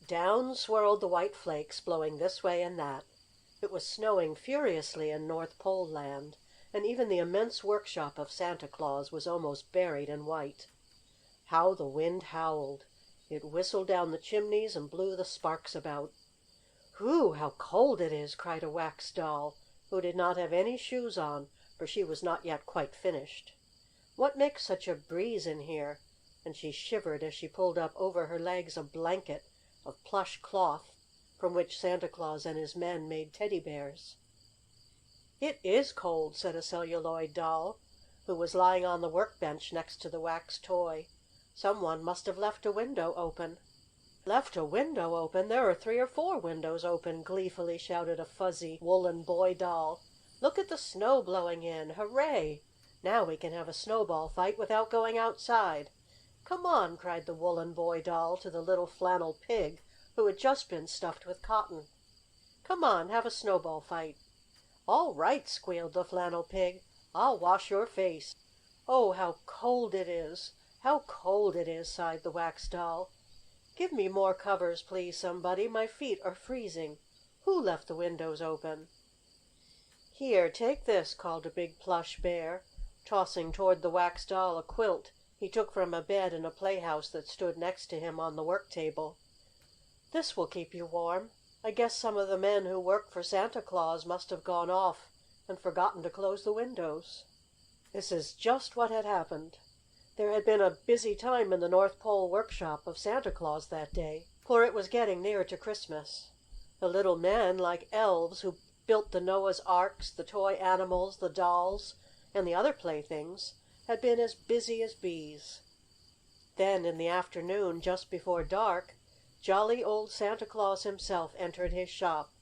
Down swirled the white flakes, blowing this way and that. It was snowing furiously in North Pole Land, and even the immense workshop of Santa Claus was almost buried in white. How the wind howled! It whistled down the chimneys and blew the sparks about. "Whew, how cold it is!" cried a wax doll, who did not have any shoes on, for she was not yet quite finished. "What makes such a breeze in here?" And she shivered as she pulled up over her legs a blanket of plush cloth from which Santa Claus and his men made teddy bears. "It is cold," said a Celluloid doll, who was lying on the workbench next to the wax toy. "Some one must have left a window open." "Left a window open? There are 3 or 4 windows open!" gleefully shouted a fuzzy woolen boy doll. "Look at the snow blowing in! Hurray! Now we can have a snowball fight without going outside." "Come on!" cried the woolen boy doll to the little flannel pig who had just been stuffed with cotton. "Come on, have a snowball fight." "All right!" squealed the flannel pig. "I'll wash your face." "Oh, how cold it is! How cold it is!" sighed the wax doll. "Give me more covers, please, somebody. My feet are freezing. Who left the windows open?" "Here, take this!" called a big plush bear, tossing toward the wax doll a quilt he took from a bed in a playhouse that stood next to him on the work table. "This will keep you warm. I guess some of the men who work for Santa Claus must have gone off and forgotten to close the windows." This is just what had happened. There had been a busy time in the North Pole workshop of Santa Claus that day, for it was getting near to Christmas. The little men, like elves, who built the Noah's Arks, the toy animals, the dolls, and the other playthings, had been as busy as bees. Then, in the afternoon, just before dark, jolly old Santa Claus himself entered his shop,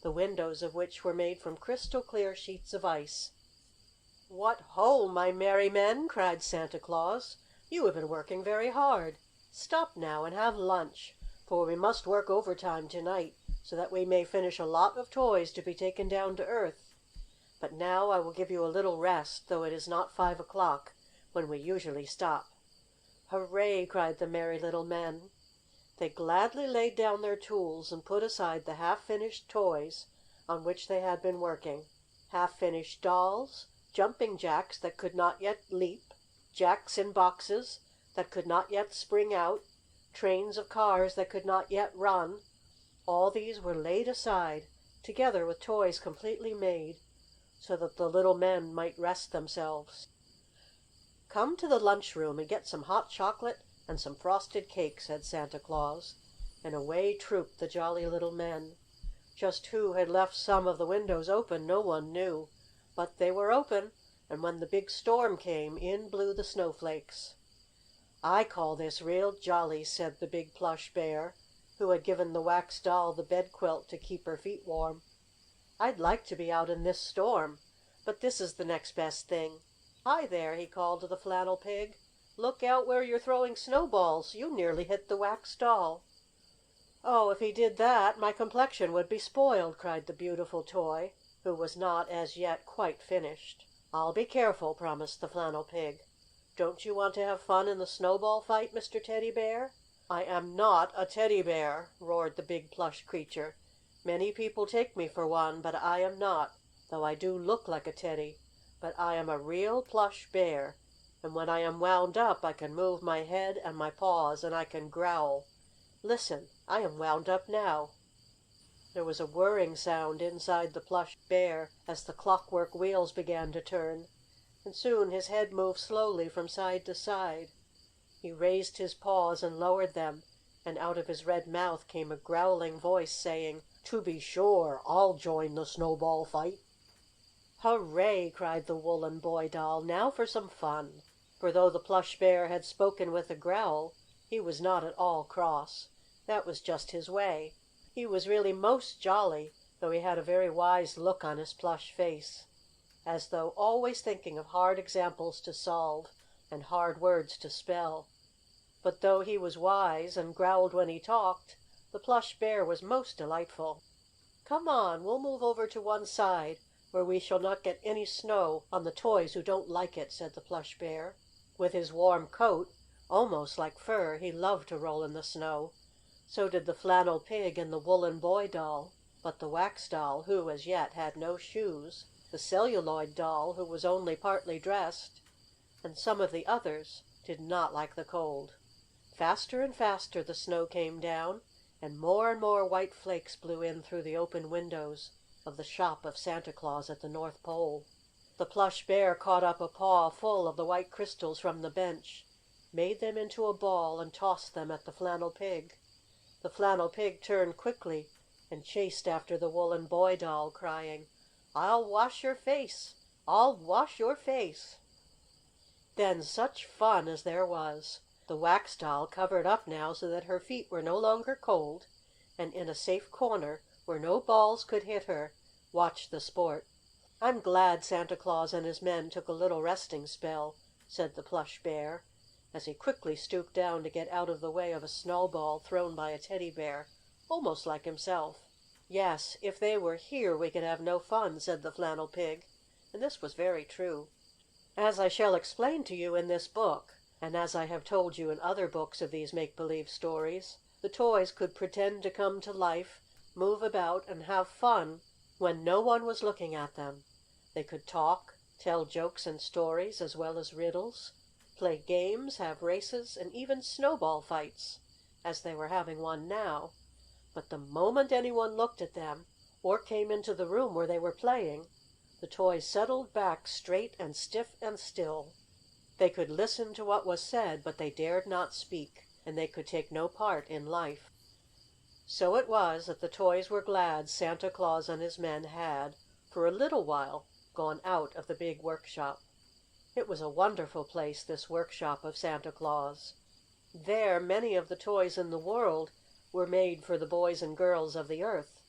the windows of which were made from crystal clear sheets of ice. "What ho, my merry men!" cried Santa Claus. "You have been working very hard. Stop now and have lunch, for we must work overtime tonight, so that we may finish a lot of toys to be taken down to Earth. But now I will give you a little rest, though it is not 5 o'clock, when we usually stop." "Hurray!" cried the merry little men. They gladly laid down their tools and put aside the half finished toys on which they had been working. Half finished dolls, jumping jacks that could not yet leap, jacks in boxes that could not yet spring out, trains of cars that could not yet run, all these were laid aside, together with toys completely made, so that the little men might rest themselves. "Come to the lunchroom and get some hot chocolate and some frosted cake," said Santa Claus, and away trooped the jolly little men. Just who had left some of the windows open no one knew, but they were open, and when the big storm came, in blew the snowflakes. "I call this real jolly," said the big plush bear, who had given the wax doll the bed quilt to keep her feet warm. "I'd like to be out in this storm, but this is the next best thing. Hi there!" he called to the flannel pig. "Look out where you're throwing snowballs! You nearly hit the wax doll." "Oh, if he did that, my complexion would be spoiled!" cried the beautiful toy, who was not, as yet, quite finished. "I'll be careful," promised the flannel pig. "Don't you want to have fun in the snowball fight, Mr. Teddy Bear?" "I am not a Teddy Bear!" roared the big plush creature. "Many people take me for one, but I am not, though I do look like a Teddy. But I am a real plush bear, and when I am wound up I can move my head and my paws, and I can growl. Listen, I am wound up now." There was a whirring sound inside the plush bear as the clockwork wheels began to turn, and soon his head moved slowly from side to side. He raised his paws and lowered them, and out of his red mouth came a growling voice saying, "To be sure, I'll join the snowball fight." "Hurray!" cried the woolen boy doll. "Now for some fun!" For though the plush bear had spoken with a growl, he was not at all cross. That was just his way. He was really most jolly, though he had a very wise look on his plush face, as though always thinking of hard examples to solve and hard words to spell. But though he was wise and growled when he talked, the plush bear was most delightful. "Come on, we'll move over to one side, where we shall not get any snow on the toys who don't like it," said the plush bear. With his warm coat, almost like fur, he loved to roll in the snow. So did the flannel pig and the woolen boy doll. But the wax doll, who, as yet, had no shoes, the celluloid doll, who was only partly dressed, and some of the others, did not like the cold. Faster and faster the snow came down, and more white flakes blew in through the open windows of the shop of Santa Claus at the North Pole. The Plush Bear caught up a paw full of the white crystals from the bench, made them into a ball, and tossed them at the flannel pig. The flannel pig turned quickly and chased after the woolen boy doll, crying, "I'll wash your face! I'll wash your face!" Then such fun as there was! The wax doll, covered up now so that her feet were no longer cold, and in a safe corner where no balls could hit her, watched the sport. "I'm glad Santa Claus and his men took a little resting spell," said the Plush Bear, as he quickly stooped down to get out of the way of a snowball thrown by a teddy bear, almost like himself. "Yes, if they were here we could have no fun," said the flannel pig, and this was very true. As I shall explain to you in this book, and as I have told you in other books of these make-believe stories, the toys could pretend to come to life, move about, and have fun when no one was looking at them. They could talk, tell jokes and stories, as well as riddles, play games, have races, and even snowball fights, as they were having one now. But the moment anyone looked at them, or came into the room where they were playing, the toys settled back straight and stiff and still. They could listen to what was said, but they dared not speak, and they could take no part in life. So it was that the toys were glad Santa Claus and his men had, for a little while, gone out of the big workshop. It was a wonderful place, this workshop of Santa Claus. There many of the toys in the world were made for the boys and girls of the earth,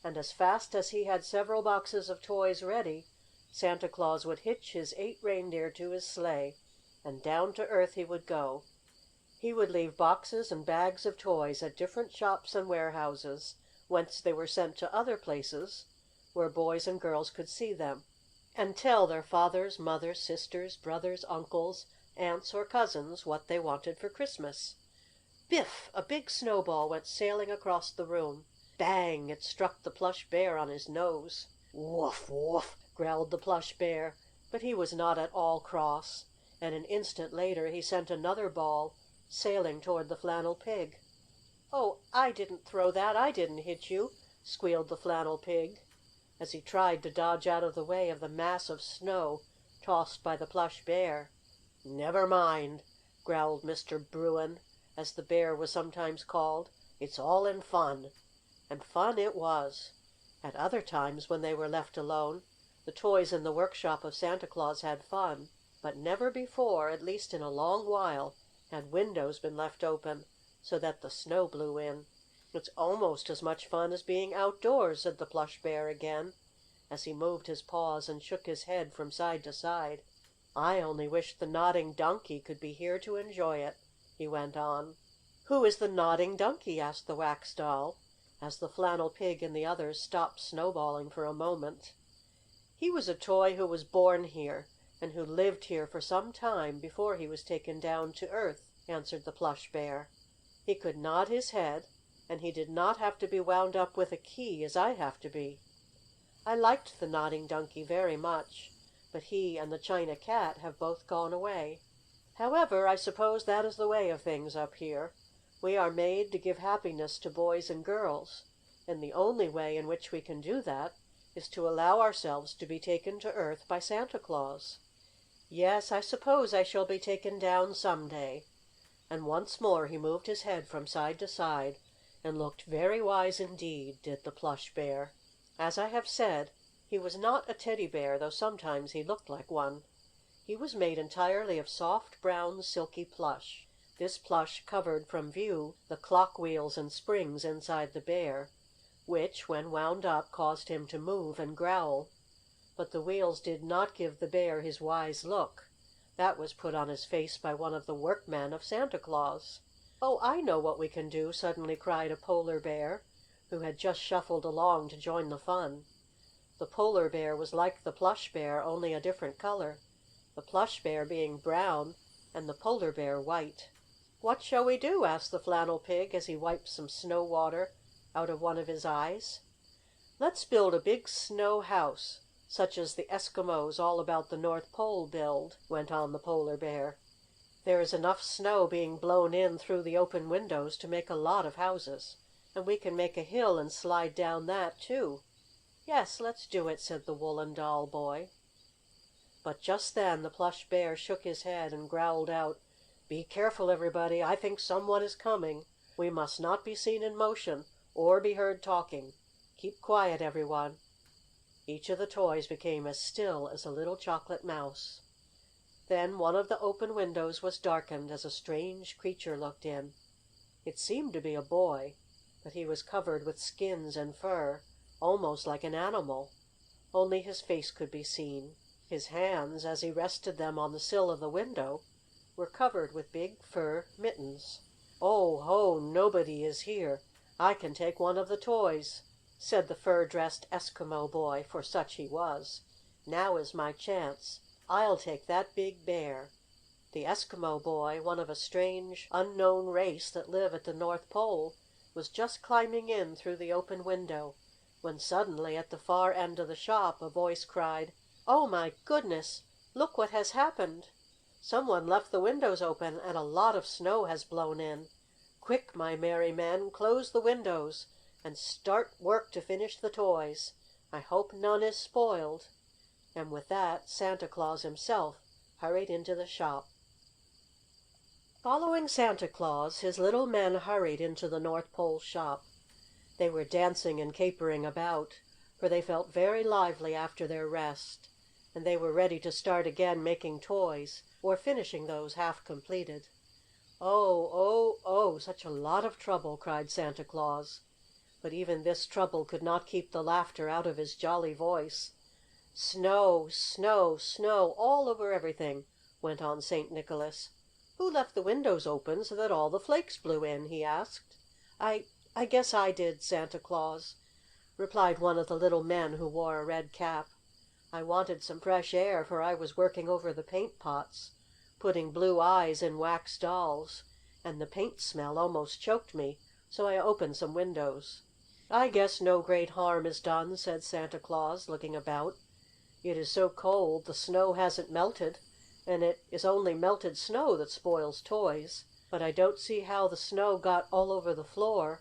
and as fast as he had several boxes of toys ready, Santa Claus would hitch his 8 reindeer to his sleigh, and down to earth he would go. He would leave boxes and bags of toys at different shops and warehouses, whence they were sent to other places where boys and girls could see them, and tell their fathers, mothers, sisters, brothers, uncles, aunts, or cousins what they wanted for Christmas. Biff! A big snowball went sailing across the room. Bang! It struck the Plush Bear on his nose. "Woof! Woof!" growled the Plush Bear, but he was not at all cross, and an instant later he sent another ball sailing toward the flannel pig. "Oh, I didn't throw that! I didn't hit you!" squealed the flannel pig, as he tried to dodge out of the way of the mass of snow tossed by the Plush Bear. "Never mind," growled Mr. Bruin, as the bear was sometimes called. "It's all in fun." And fun it was. At other times, when they were left alone, the toys in the workshop of Santa Claus had fun, but never before, at least in a long while, had windows been left open so that the snow blew in. "It's almost as much fun as being outdoors," said the Plush Bear again, as he moved his paws and shook his head from side to side. "I only wish the Nodding Donkey could be here to enjoy it," he went on. "Who is the Nodding Donkey?" asked the Wax Doll, as the flannel pig and the others stopped snowballing for a moment. "He was a toy who was born here, and who lived here for some time before he was taken down to earth," answered the Plush Bear. "He could nod his head, and he did not have to be wound up with a key, as I have to be. I liked the Nodding Donkey very much, but he and the China Cat have both gone away. However, I suppose that is the way of things up here. We are made to give happiness to boys and girls, and the only way in which we can do that is to allow ourselves to be taken to earth by Santa Claus. Yes, I suppose I shall be taken down some day." And once more he moved his head from side to side, and looked very wise indeed, did the Plush Bear. As I have said, he was not a teddy bear, though sometimes he looked like one. He was made entirely of soft, brown, silky plush. This plush covered from view the clock wheels and springs inside the bear, which, when wound up, caused him to move and growl. But the wheels did not give the bear his wise look. That was put on his face by one of the workmen of Santa Claus. "Oh, I know what we can do!" suddenly cried a polar bear, who had just shuffled along to join the fun. The polar bear was like the Plush Bear, only a different color, the Plush Bear being brown and the polar bear white. "What shall we do?" asked the flannel pig as he wiped some snow water out of one of his eyes. "Let's build a big snow house, such as the Eskimos all about the North Pole build," went on the Polar Bear. "There is enough snow being blown in through the open windows to make a lot of houses. And we can make a hill and slide down that, too." "Yes, let's do it," said the Woolen Doll boy. But just then the Plush Bear shook his head and growled out: "Be careful, everybody! I think someone is coming. We must not be seen in motion, or be heard talking. Keep quiet, everyone." Each of the toys became as still as a little chocolate mouse. Then one of the open windows was darkened as a strange creature looked in. It seemed to be a boy, but he was covered with skins and fur, almost like an animal. Only his face could be seen. His hands, as he rested them on the sill of the window, were covered with big fur mittens. "Oh, ho! Nobody is here. I can take one of the toys," said the fur-dressed Eskimo boy, for such he was. "Now is my chance. I'll take that big bear." The Eskimo boy, one of a strange, unknown race that live at the North Pole, was just climbing in through the open window when suddenly, at the far end of the shop, a voice cried: "Oh, my goodness! Look what has happened! Someone left the windows open and a lot of snow has blown in. Quick, my merry men, close the windows and start work to finish the toys. I hope none is spoiled." And with that Santa Claus himself hurried into the shop. Following Santa Claus, his little men hurried into the North Pole shop. They were dancing and capering about, for they felt very lively after their rest, and they were ready to start again making toys, or finishing those half completed. "Oh, oh, oh! Such a lot of trouble!" cried Santa Claus. But even this trouble could not keep the laughter out of his jolly voice. "Snow, snow, snow all over everything!" went on Saint Nicholas. "Who left the windows open so that all the flakes blew in?" he asked. "I guess I did, Santa Claus," replied one of the little men who wore a red cap. "I wanted some fresh air, for I was working over the paint pots, putting blue eyes in wax dolls, and the paint smell almost choked me, so I opened some windows." "I guess no great harm is done," said Santa Claus, looking about. "It is so cold the snow hasn't melted, and it is only melted snow that spoils toys. But I don't see how the snow got all over the floor,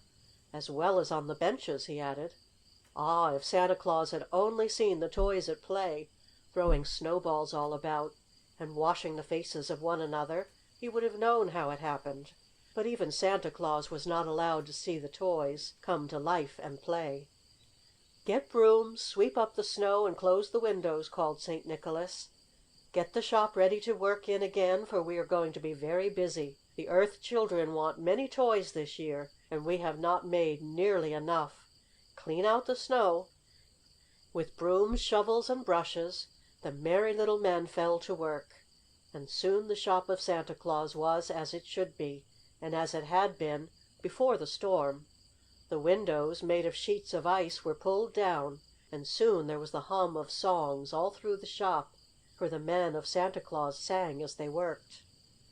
as well as on the benches," he added. Ah, if Santa Claus had only seen the toys at play, throwing snowballs all about, and washing the faces of one another, he would have known how it happened. But even Santa Claus was not allowed to see the toys come to life and play. "Get brooms, sweep up the snow, and close the windows," called Saint Nicholas. "Get the shop ready to work in again, for we are going to be very busy. The Earth children want many toys this year, and we have not made nearly enough. Clean out the snow." With brooms, shovels, and brushes, the merry little men fell to work, and soon the shop of Santa Claus was as it should be, and as it had been before the storm. The windows, made of sheets of ice, were pulled down, and soon there was the hum of songs all through the shop, for the men of Santa Claus sang as they worked.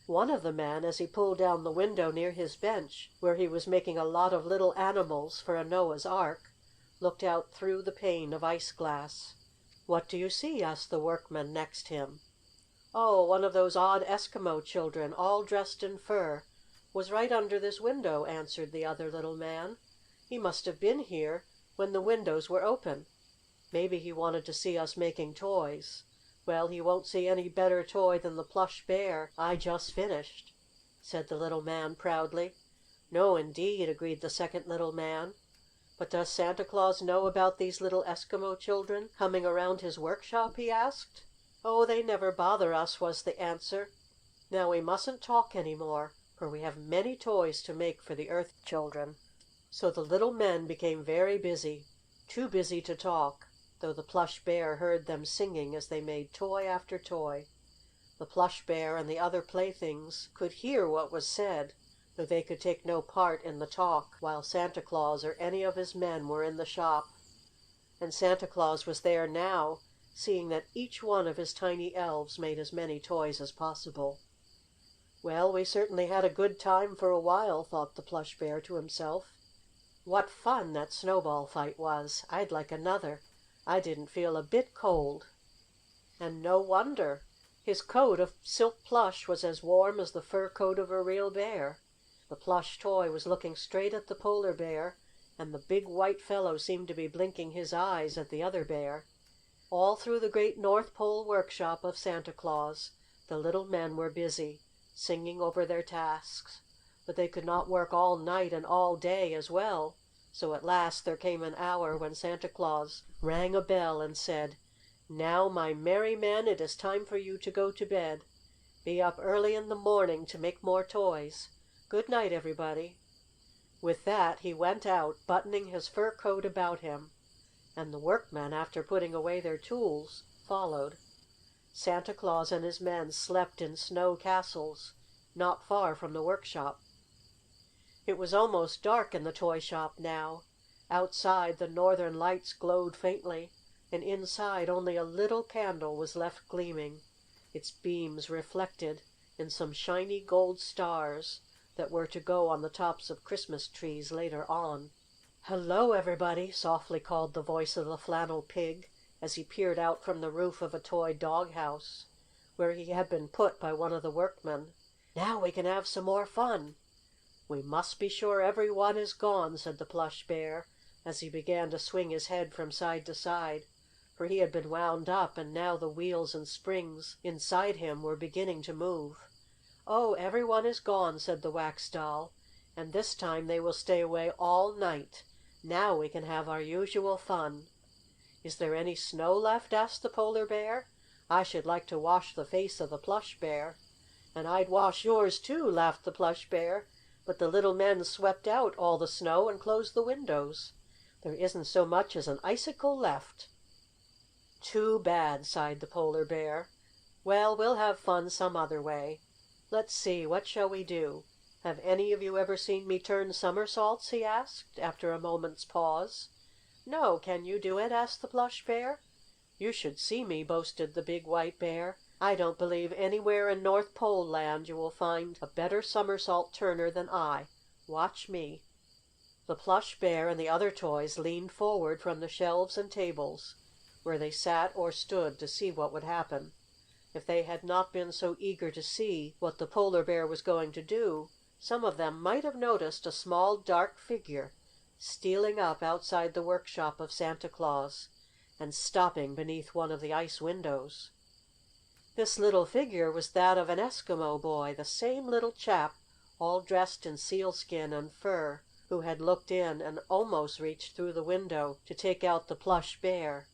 One of the men, as he pulled down the window near his bench, where he was making a lot of little animals for a Noah's Ark, looked out through the pane of ice glass. "What do you see?" asked the workman next him. "Oh, one of those odd Eskimo children, all dressed in fur, was right under this window," answered the other little man. "He must have been here when the windows were open. Maybe he wanted to see us making toys. Well, he won't see any better toy than the Plush Bear I just finished," said the little man proudly. "No, indeed," agreed the second little man. "But does Santa Claus know about these little Eskimo children coming around his workshop?" he asked. "Oh, they never bother us," was the answer. "Now we mustn't talk any more, for we have many toys to make for the Earth children." So the little men became very busy, too busy to talk, though the Plush Bear heard them singing as they made toy after toy. The Plush Bear and the other playthings could hear what was said, though they could take no part in the talk while Santa Claus or any of his men were in the shop. And Santa Claus was there now, seeing that each one of his tiny elves made as many toys as possible. "Well, we certainly had a good time for a while," thought the Plush Bear to himself. "What fun that snowball fight was! I'd like another. I didn't feel a bit cold." And no wonder! His coat of silk plush was as warm as the fur coat of a real bear. The plush toy was looking straight at the Polar Bear, and the big white fellow seemed to be blinking his eyes at the other bear. All through the great North Pole workshop of Santa Claus the little men were busy, singing over their tasks. But they could not work all night and all day as well, so at last there came an hour when Santa Claus rang a bell and said: "Now, my merry men, it is time for you to go to bed. Be up early in the morning to make more toys. Good night, everybody." With that he went out, buttoning his fur coat about him, and the workmen, after putting away their tools, followed. Santa Claus and his men slept in snow castles not far from the workshop. It was almost dark in the toy shop now. Outside the northern lights glowed faintly, and inside only a little candle was left gleaming, its beams reflected in some shiny gold stars that were to go on the tops of Christmas trees later on. "Hello, everybody!" softly called the voice of the flannel pig as he peered out from the roof of a toy doghouse, where he had been put by one of the workmen. "Now we can have some more fun." "We must be sure every one is gone," said the Plush Bear, as he began to swing his head from side to side, for he had been wound up, and now the wheels and springs inside him were beginning to move. "Oh, every one is gone," said the Wax Doll, "and this time they will stay away all night. Now we can have our usual fun." "Is there any snow left?" asked the Polar Bear. "I should like to wash the face of the Plush Bear." "And I'd wash yours, too," laughed the Plush Bear. "But the little men swept out all the snow and closed the windows. There isn't so much as an icicle left." "Too bad!" sighed the Polar Bear. "Well, we'll have fun some other way. Let's see, what shall we do? Have any of you ever seen me turn somersaults?" he asked, after a moment's pause. "No, can you do it?" asked the Plush Bear. "You should see me," boasted the big white bear. "I don't believe anywhere in North Pole Land you will find a better somersault turner than I. Watch me." The Plush Bear and the other toys leaned forward from the shelves and tables, where they sat or stood to see what would happen. If they had not been so eager to see what the Polar Bear was going to do, some of them might have noticed a small, dark figure stealing up outside the workshop of Santa Claus and stopping beneath one of the ice windows. This little figure was that of an Eskimo boy, the same little chap, all dressed in sealskin and fur, who had looked in and almost reached through the window to take out the Plush Bear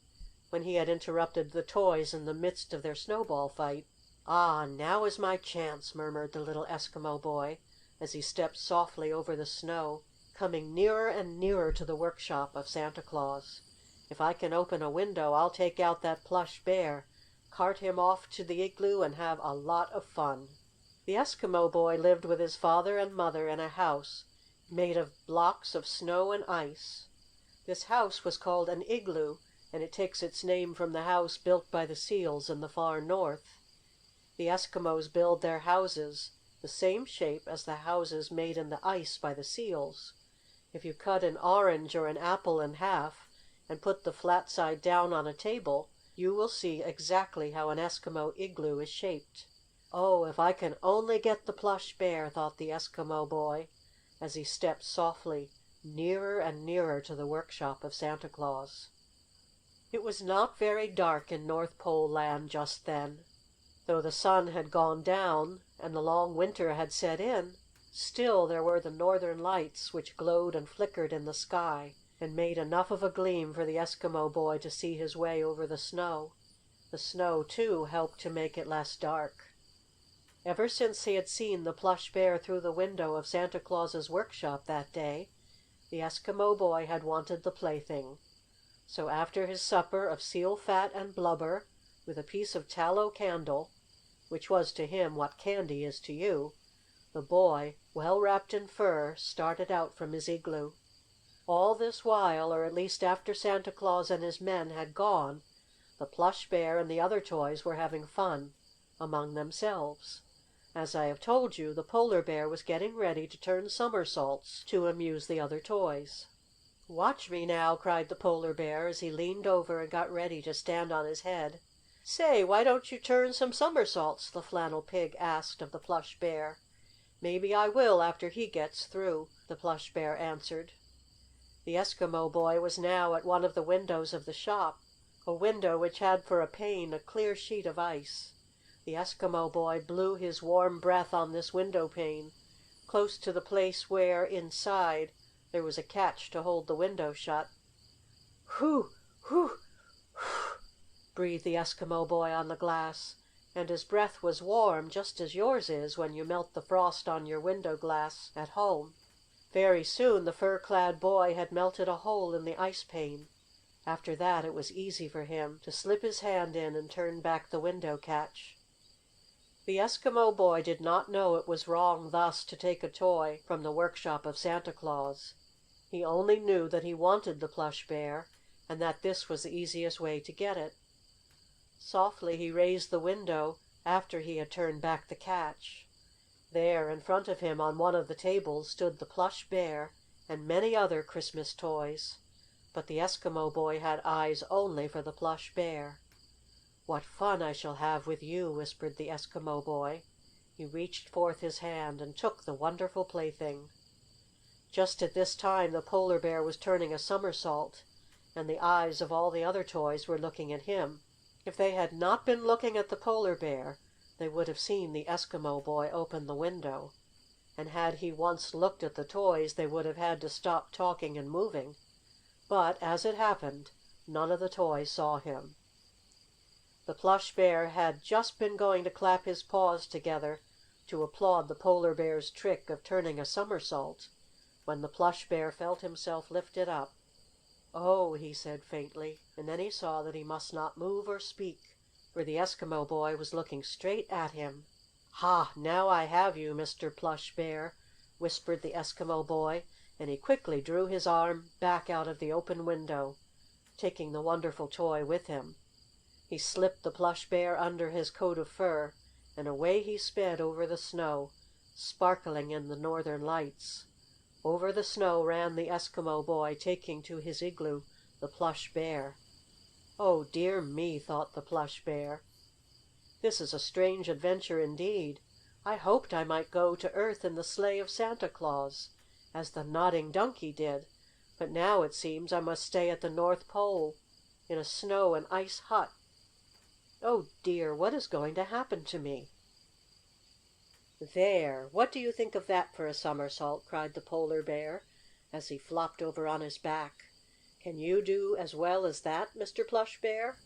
when he had interrupted the toys in the midst of their snowball fight. "Ah, now is my chance!" murmured the little Eskimo boy, as he stepped softly over the snow, coming nearer and nearer to the workshop of Santa Claus. "If I can open a window I'll take out that Plush Bear, cart him off to the igloo, and have a lot of fun." The Eskimo boy lived with his father and mother in a house made of blocks of snow and ice. This house was called an igloo, and it takes its name from the house built by the seals in the far north. The Eskimos build their houses the same shape as the houses made in the ice by the seals. If you cut an orange or an apple in half and put the flat side down on a table, you will see exactly how an Eskimo igloo is shaped. "Oh, if I can only get the Plush Bear!" thought the Eskimo boy, as he stepped softly nearer and nearer to the workshop of Santa Claus. It was not very dark in North Pole Land just then. Though the sun had gone down and the long winter had set in, still there were the northern lights, which glowed and flickered in the sky, and made enough of a gleam for the Eskimo boy to see his way over the snow. The snow, too, helped to make it less dark. Ever since he had seen the Plush Bear through the window of Santa Claus's workshop that day, the Eskimo boy had wanted the plaything. So after his supper of seal fat and blubber, with a piece of tallow candle, which was to him what candy is to you, the boy, well wrapped in fur, started out from his igloo. All this while, or at least after Santa Claus and his men had gone, the Plush Bear and the other toys were having fun among themselves. As I have told you, the polar bear was getting ready to turn somersaults to amuse the other toys. "Watch me now!" cried the polar bear, as he leaned over and got ready to stand on his head. "Say, why don't you turn some somersaults?" the flannel pig asked of the plush bear. "Maybe I will after he gets through," the plush bear answered. The Eskimo boy was now at one of the windows of the shop, a window which had for a pane a clear sheet of ice. The Eskimo boy blew his warm breath on this window pane, close to the place where, inside, there was a catch to hold the window shut. "Whew! Whew! Whew!" breathed the Eskimo boy on the glass, and his breath was warm, just as yours is when you melt the frost on your window glass at home. Very soon the fur-clad boy had melted a hole in the ice pane. After that it was easy for him to slip his hand in and turn back the window catch. The Eskimo boy did not know it was wrong thus to take a toy from the workshop of Santa Claus. He only knew that he wanted the plush bear, and that this was the easiest way to get it. Softly he raised the window after he had turned back the catch. There, in front of him on one of the tables, stood the plush bear and many other Christmas toys. But the Eskimo boy had eyes only for the plush bear. "What fun I shall have with you!" whispered the Eskimo boy. He reached forth his hand and took the wonderful plaything. Just at this time the polar bear was turning a somersault, and the eyes of all the other toys were looking at him. If they had not been looking at the polar bear they would have seen the Eskimo boy open the window. And had he once looked at the toys they would have had to stop talking and moving. But, as it happened, none of the toys saw him. The plush bear had just been going to clap his paws together to applaud the polar bear's trick of turning a somersault, when the plush bear felt himself lifted up. "Oh!" he said faintly, and then he saw that he must not move or speak, for the Eskimo boy was looking straight at him. "Ha! Now I have you, Mr. Plush Bear!" whispered the Eskimo boy, and he quickly drew his arm back out of the open window, taking the wonderful toy with him. He slipped the plush bear under his coat of fur, and away he sped over the snow, sparkling in the northern lights. Over the snow ran the Eskimo boy, taking to his igloo the plush bear. "Oh, dear me!" thought the plush bear. "This is a strange adventure indeed. I hoped I might go to Earth in the sleigh of Santa Claus, as the Nodding Donkey did, but now it seems I must stay at the North Pole in a snow and ice hut. Oh, dear! What is going to happen to me?" "There! What do you think of that for a somersault?" cried the polar bear, as he flopped over on his back. "Can you do as well as that, Mr. Plush Bear?"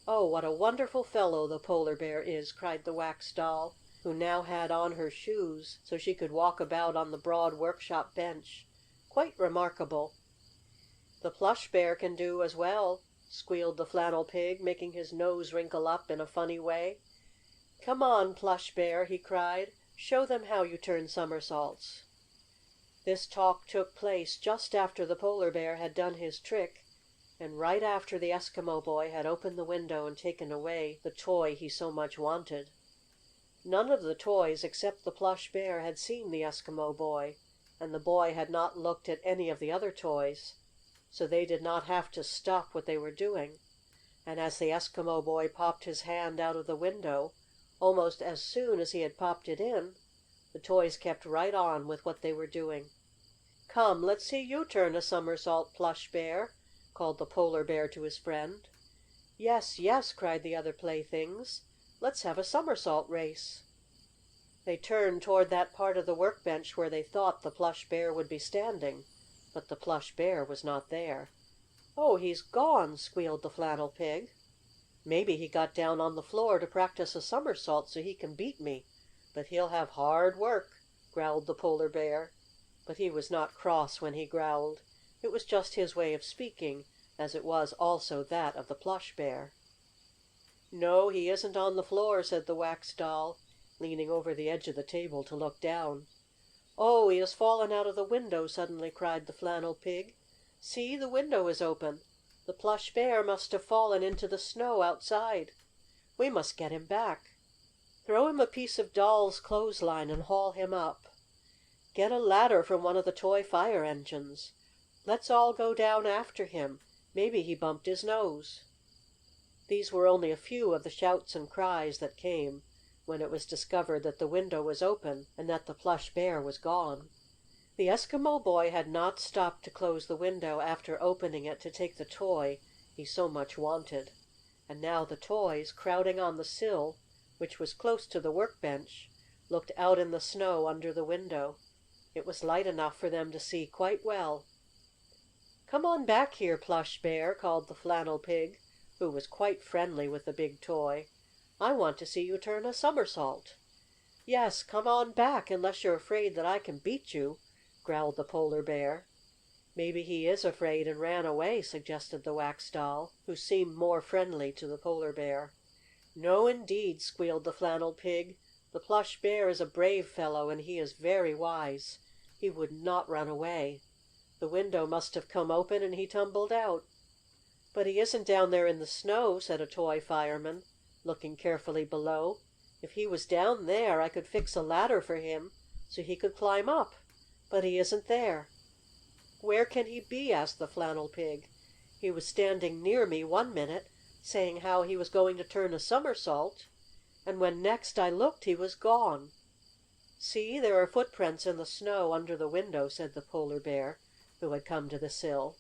"Oh, what a wonderful fellow the polar bear is!" cried the Wax Doll, who now had on her shoes so she could walk about on the broad workshop bench. "Quite remarkable!" "The plush bear can do as well," squealed the flannel pig, making his nose wrinkle up in a funny way. "Come on, Plush Bear!" he cried. "Show them how you turn somersaults." This talk took place just after the polar bear had done his trick, and right after the Eskimo boy had opened the window and taken away the toy he so much wanted. None of the toys except the plush bear had seen the Eskimo boy, and the boy had not looked at any of the other toys, so they did not have to stop what they were doing. And as the Eskimo boy popped his hand out of the window, almost as soon as he had popped it in, the toys kept right on with what they were doing. "Come, let's see you turn a somersault, Plush Bear!" called the polar bear to his friend. "Yes, yes!" cried the other playthings. "Let's have a somersault race!" They turned toward that part of the workbench where they thought the plush bear would be standing, but the plush bear was not there. "Oh, he's gone!" squealed the flannel pig. "Maybe he got down on the floor to practice a somersault so he can beat me, but he'll have hard work," growled the polar bear. But he was not cross when he growled. It was just his way of speaking, as it was also that of the plush bear. "No, he isn't on the floor," said the Wax Doll, leaning over the edge of the table to look down. "Oh, he has fallen out of the window!" suddenly cried the flannel pig. "See, the window is open! The plush bear must have fallen into the snow outside. We must get him back." Throw him a piece of doll's clothesline and haul him up. Get a ladder from one of the toy fire engines. Let's all go down after him. Maybe he bumped his nose." These were only a few of the shouts and cries that came when it was discovered that the window was open and that the Plush Bear was gone. The Eskimo boy had not stopped to close the window after opening it to take the toy he so much wanted, and now the toys, crowding on the sill, which was close to the workbench, looked out in the snow under the window. It was light enough for them to see quite well. "Come on back here, Plush Bear," called the flannel pig, who was quite friendly with the big toy. "I want to see you turn a somersault." "Yes, come on back, unless you're afraid that I can beat you," growled the Polar Bear. "Maybe he is afraid and ran away," suggested the Wax Doll, who seemed more friendly to the Polar Bear. "No, indeed!" squealed the flannel pig. "The Plush Bear is a brave fellow, and he is very wise. He would not run away. The window must have come open and he tumbled out." "But he isn't down there in the snow," said a toy fireman, looking carefully below. "If he was down there I could fix a ladder for him so he could climb up. But he isn't there." "Where can he be?" asked the flannel pig. "He was standing near me one minute, saying how he was going to turn a somersault, and when next I looked he was gone." "See, there are footprints in the snow under the window," said the Polar Bear, who had come to the sill.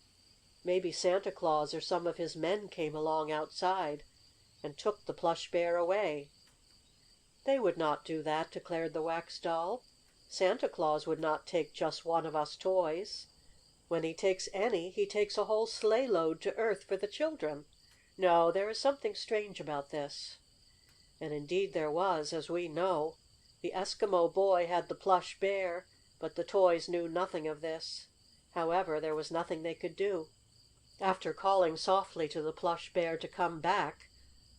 "Maybe Santa Claus or some of his men came along outside and took the Plush Bear away." "They would not do that," declared the Wax Doll. "Santa Claus would not take just one of us toys. When he takes any he takes a whole sleigh load to Earth for the children. No, there is something strange about this." And indeed there was, as we know. The Eskimo boy had the Plush Bear, but the toys knew nothing of this. However, there was nothing they could do. After calling softly to the Plush Bear to come back,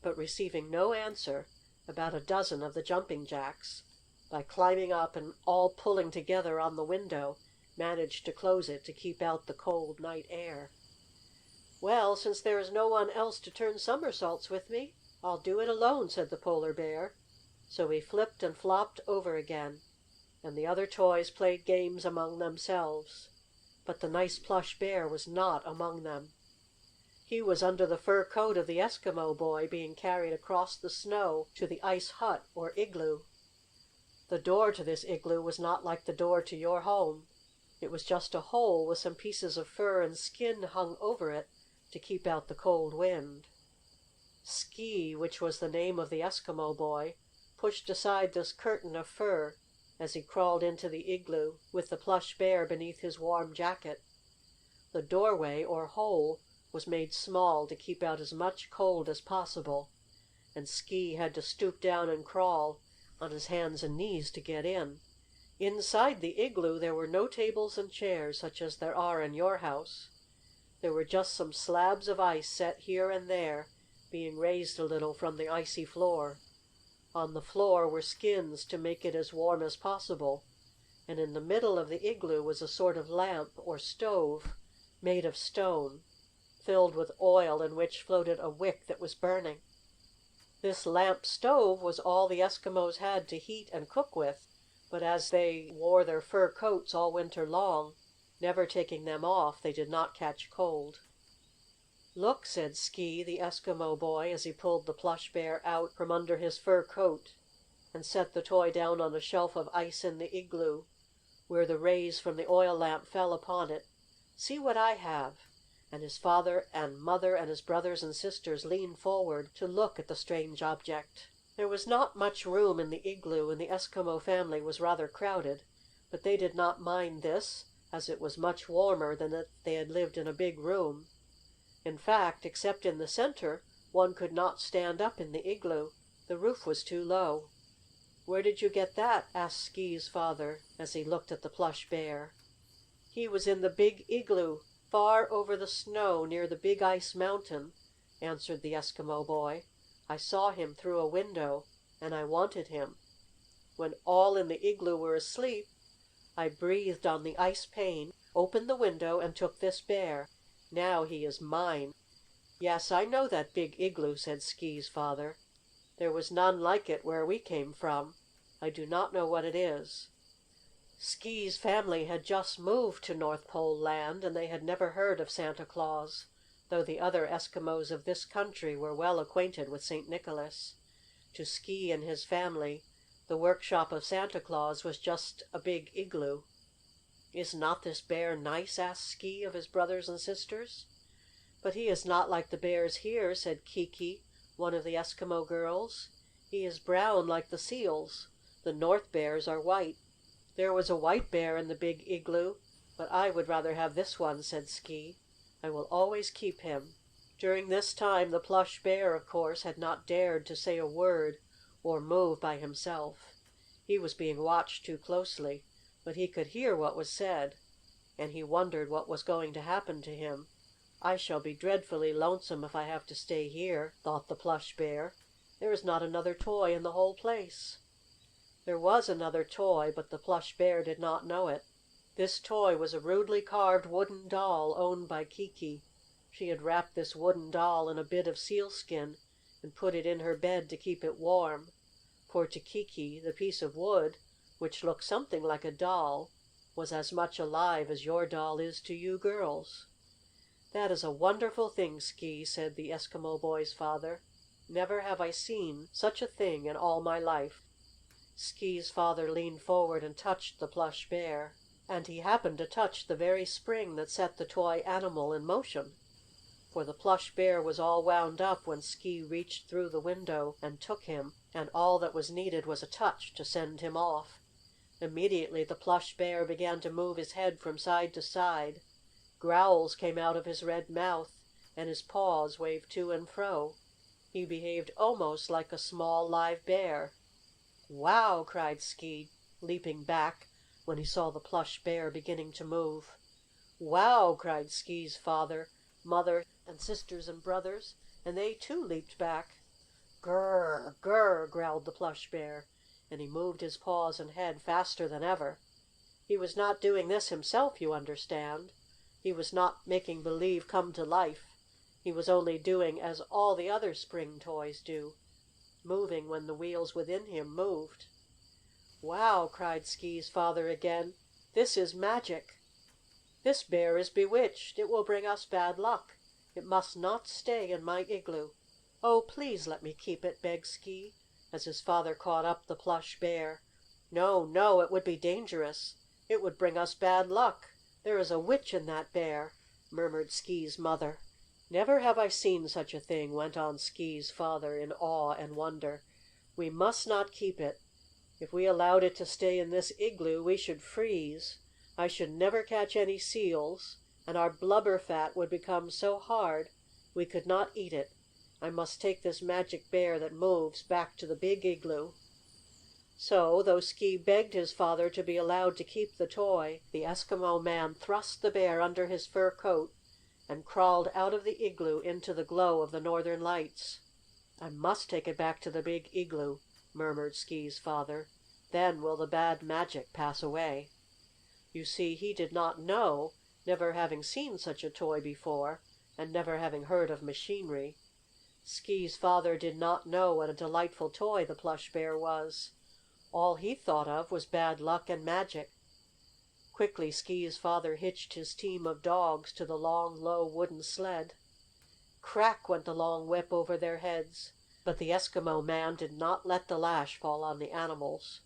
but receiving no answer, about a dozen of the Jumping Jacks, by climbing up and all pulling together on the window, managed to close it to keep out the cold night air. "Well, since there is no one else to turn somersaults with me, I'll do it alone," said the Polar Bear. So he flipped and flopped over again, and the other toys played games among themselves. But the nice Plush Bear was not among them. He was under the fur coat of the Eskimo boy, being carried across the snow to the ice hut or igloo. The door to this igloo was not like the door to your home. It was just a hole with some pieces of fur and skin hung over it to keep out the cold wind. Ski, which was the name of the Eskimo boy, pushed aside this curtain of fur as he crawled into the igloo with the Plush Bear beneath his warm jacket. The doorway, or hole, was made small to keep out as much cold as possible, and Ski had to stoop down and crawl on his hands and knees to get in. Inside the igloo there were no tables and chairs such as there are in your house. There were just some slabs of ice set here and there, being raised a little from the icy floor. On the floor were skins to make it as warm as possible, and in the middle of the igloo was a sort of lamp or stove made of stone, filled with oil in which floated a wick that was burning. This lamp stove was all the Eskimos had to heat and cook with, but as they wore their fur coats all winter long, never taking them off, they did not catch cold. "Look," said Ski, the Eskimo boy, as he pulled the Plush Bear out from under his fur coat and set the toy down on a shelf of ice in the igloo, where the rays from the oil lamp fell upon it. "See what I have." And his father and mother and his brothers and sisters leaned forward to look at the strange object. There was not much room in the igloo, and the Eskimo family was rather crowded, but they did not mind this, as it was much warmer than if they had lived in a big room. In fact, except in the center, one could not stand up in the igloo. The roof was too low. "Where did you get that?" asked Ski's father, as he looked at the Plush Bear. "He was in the big igloo, far over the snow near the Big Ice Mountain," answered the Eskimo boy. "I saw him through a window, and I wanted him. When all in the igloo were asleep, I breathed on the ice pane, opened the window, and took this bear. Now he is mine." "Yes, I know that big igloo," said Ski's father. There was none like it where we came from. I do not know what it is." Skee's family had just moved to North Pole Land, and they had never heard of Santa Claus, though the other Eskimos of this country were well acquainted with St. Nicholas. To Skee and his family the workshop of Santa Claus was just a big igloo. "Is not this bear nice?" asked Skee of his brothers and sisters. "But he is not like the bears here," said Kiki, one of the Eskimo girls. "He is brown like the seals. The North bears are white." "There was a white bear in the big igloo, but I would rather have this one," said Skee. "I will always keep him." During this time the Plush Bear, of course, had not dared to say a word or move by himself. He was being watched too closely, but he could hear what was said, and he wondered what was going to happen to him. "I shall be dreadfully lonesome if I have to stay here," thought the Plush Bear. "There is not another toy in the whole place." There was another toy, but the Plush Bear did not know it. This toy was a rudely carved wooden doll owned by Kiki. She had wrapped this wooden doll in a bit of sealskin and put it in her bed to keep it warm. For to Kiki the piece of wood, which looked something like a doll, was as much alive as your doll is to you girls. "That is a wonderful thing, Skee," said the Eskimo boy's father. "Never have I seen such a thing in all my life." Skee's father leaned forward and touched the Plush Bear, and he happened to touch the very spring that set the toy animal in motion. For the Plush Bear was all wound up when Skee reached through the window and took him, and all that was needed was a touch to send him off. Immediately the Plush Bear began to move his head from side to side. Growls came out of his red mouth, and his paws waved to and fro. He behaved almost like a small live bear. "Wow!" cried Skee, leaping back when he saw the Plush Bear beginning to move. "Wow!" cried Skee's father, mother, and sisters and brothers, and they too leaped back. "Grr! Grr!" growled the Plush Bear, and he moved his paws and head faster than ever. He was not doing this himself, you understand. He was not making believe come to life. He was only doing as all the other spring toys do, moving when the wheels within him moved. "Wow!" cried Skee's father again. "This is magic! This bear is bewitched! It will bring us bad luck! It must not stay in my igloo!" "Oh, please let me keep it!" begged Skee, as his father caught up the Plush Bear. "No, no! It would be dangerous! It would bring us bad luck! There is a witch in that bear!" murmured Skee's mother. "Never have I seen such a thing," went on Skee's father in awe and wonder. "We must not keep it. If we allowed it to stay in this igloo we should freeze. I should never catch any seals, and our blubber fat would become so hard we could not eat it. I must take this magic bear that moves back to the big igloo." So, though Skee begged his father to be allowed to keep the toy, the Eskimo man thrust the bear under his fur coat and crawled out of the igloo into the glow of the Northern Lights. "I must take it back to the big igloo," murmured Skee's father. "Then will the bad magic pass away." You see, he did not know, never having seen such a toy before, and never having heard of machinery. Skee's father did not know what a delightful toy the Plush Bear was. All he thought of was bad luck and magic. Quickly Skee's father hitched his team of dogs to the long, low wooden sled. Crack went the long whip over their heads, but the Eskimo man did not let the lash fall on the animals.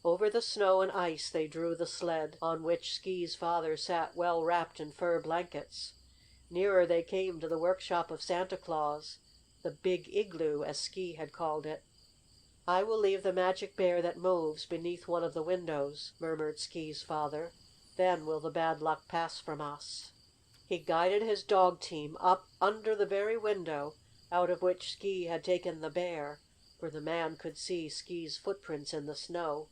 Over the snow and ice they drew the sled, on which Skee's father sat well wrapped in fur blankets. Nearer they came to the workshop of Santa Claus, the big igloo, as Skee had called it. "I will leave the magic bear that moves beneath one of the windows," murmured Skee's father. "Then will the bad luck pass from us." He guided his dog team up under the very window out of which Skee had taken the bear, for the man could see Skee's footprints in the snow.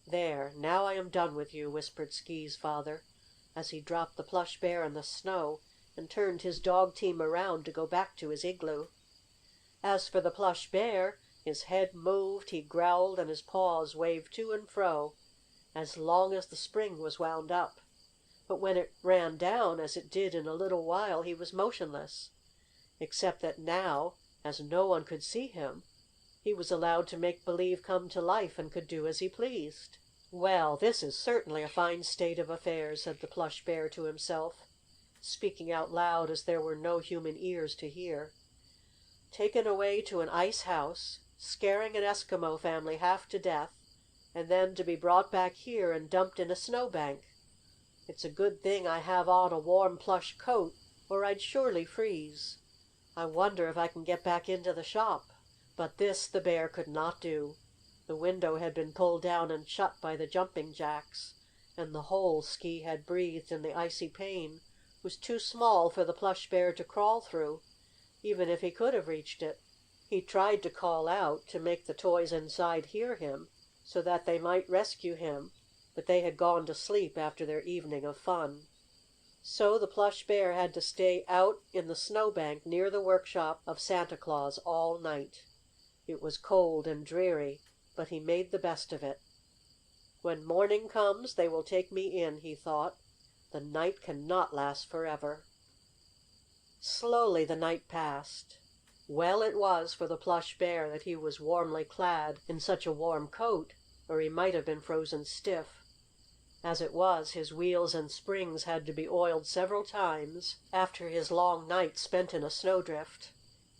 "There, now I am done with you," whispered Skee's father, as he dropped the Plush Bear in the snow and turned his dog team around to go back to his igloo. As for the Plush Bear, his head moved, he growled, and his paws waved to and fro as long as the spring was wound up. But when it ran down, as it did in a little while, he was motionless. Except that now, as no one could see him, He was allowed to make believe come to life and could do as he pleased. "Well, this is certainly a fine state of affairs," said the Plush Bear to himself, speaking out loud as there were no human ears to hear. "Taken away to an ice house, scaring an Eskimo family half to death, and then to be brought back here and dumped in a snowbank. It's a good thing I have on a warm plush coat, or I'd surely freeze. I wonder if I can get back into the shop." But this the bear could not do. The window had been pulled down and shut by the jumping jacks, and the hole Ski had breathed in the icy pane was too small for the Plush Bear to crawl through, even if he could have reached it. He tried to call out, to make the toys inside hear him, so that they might rescue him, but they had gone to sleep after their evening of fun. So the Plush Bear had to stay out in the snowbank near the workshop of Santa Claus all night. It was cold and dreary, but he made the best of it. "When morning comes they will take me in," he thought. "The night cannot last forever." Slowly the night passed. Well it was for the Plush Bear that he was warmly clad in such a warm coat, or he might have been frozen stiff. As it was, his wheels and springs had to be oiled several times after his long night spent in a snowdrift.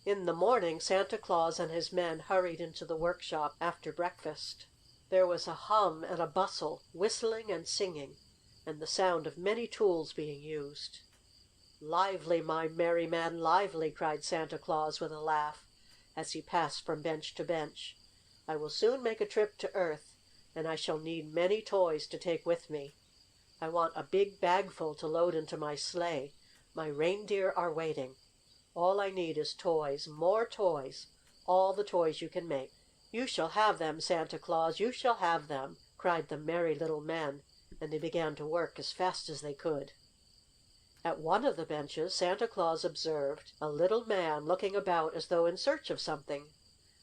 In the morning Santa Claus and his men hurried into the workshop after breakfast. There was a hum and a bustle, whistling and singing, and the sound of many tools being used. "Lively, my merry men, lively!" cried Santa Claus with a laugh, as he passed from bench to bench. "I will soon make a trip to Earth, and I shall need many toys to take with me. I want a big bagful to load into my sleigh. My reindeer are waiting. All I need is toys, more toys, all the toys you can make." "You shall have them, Santa Claus, you shall have them!" cried the merry little men, and they began to work as fast as they could. At one of the benches Santa Claus observed a little man looking about as though in search of something.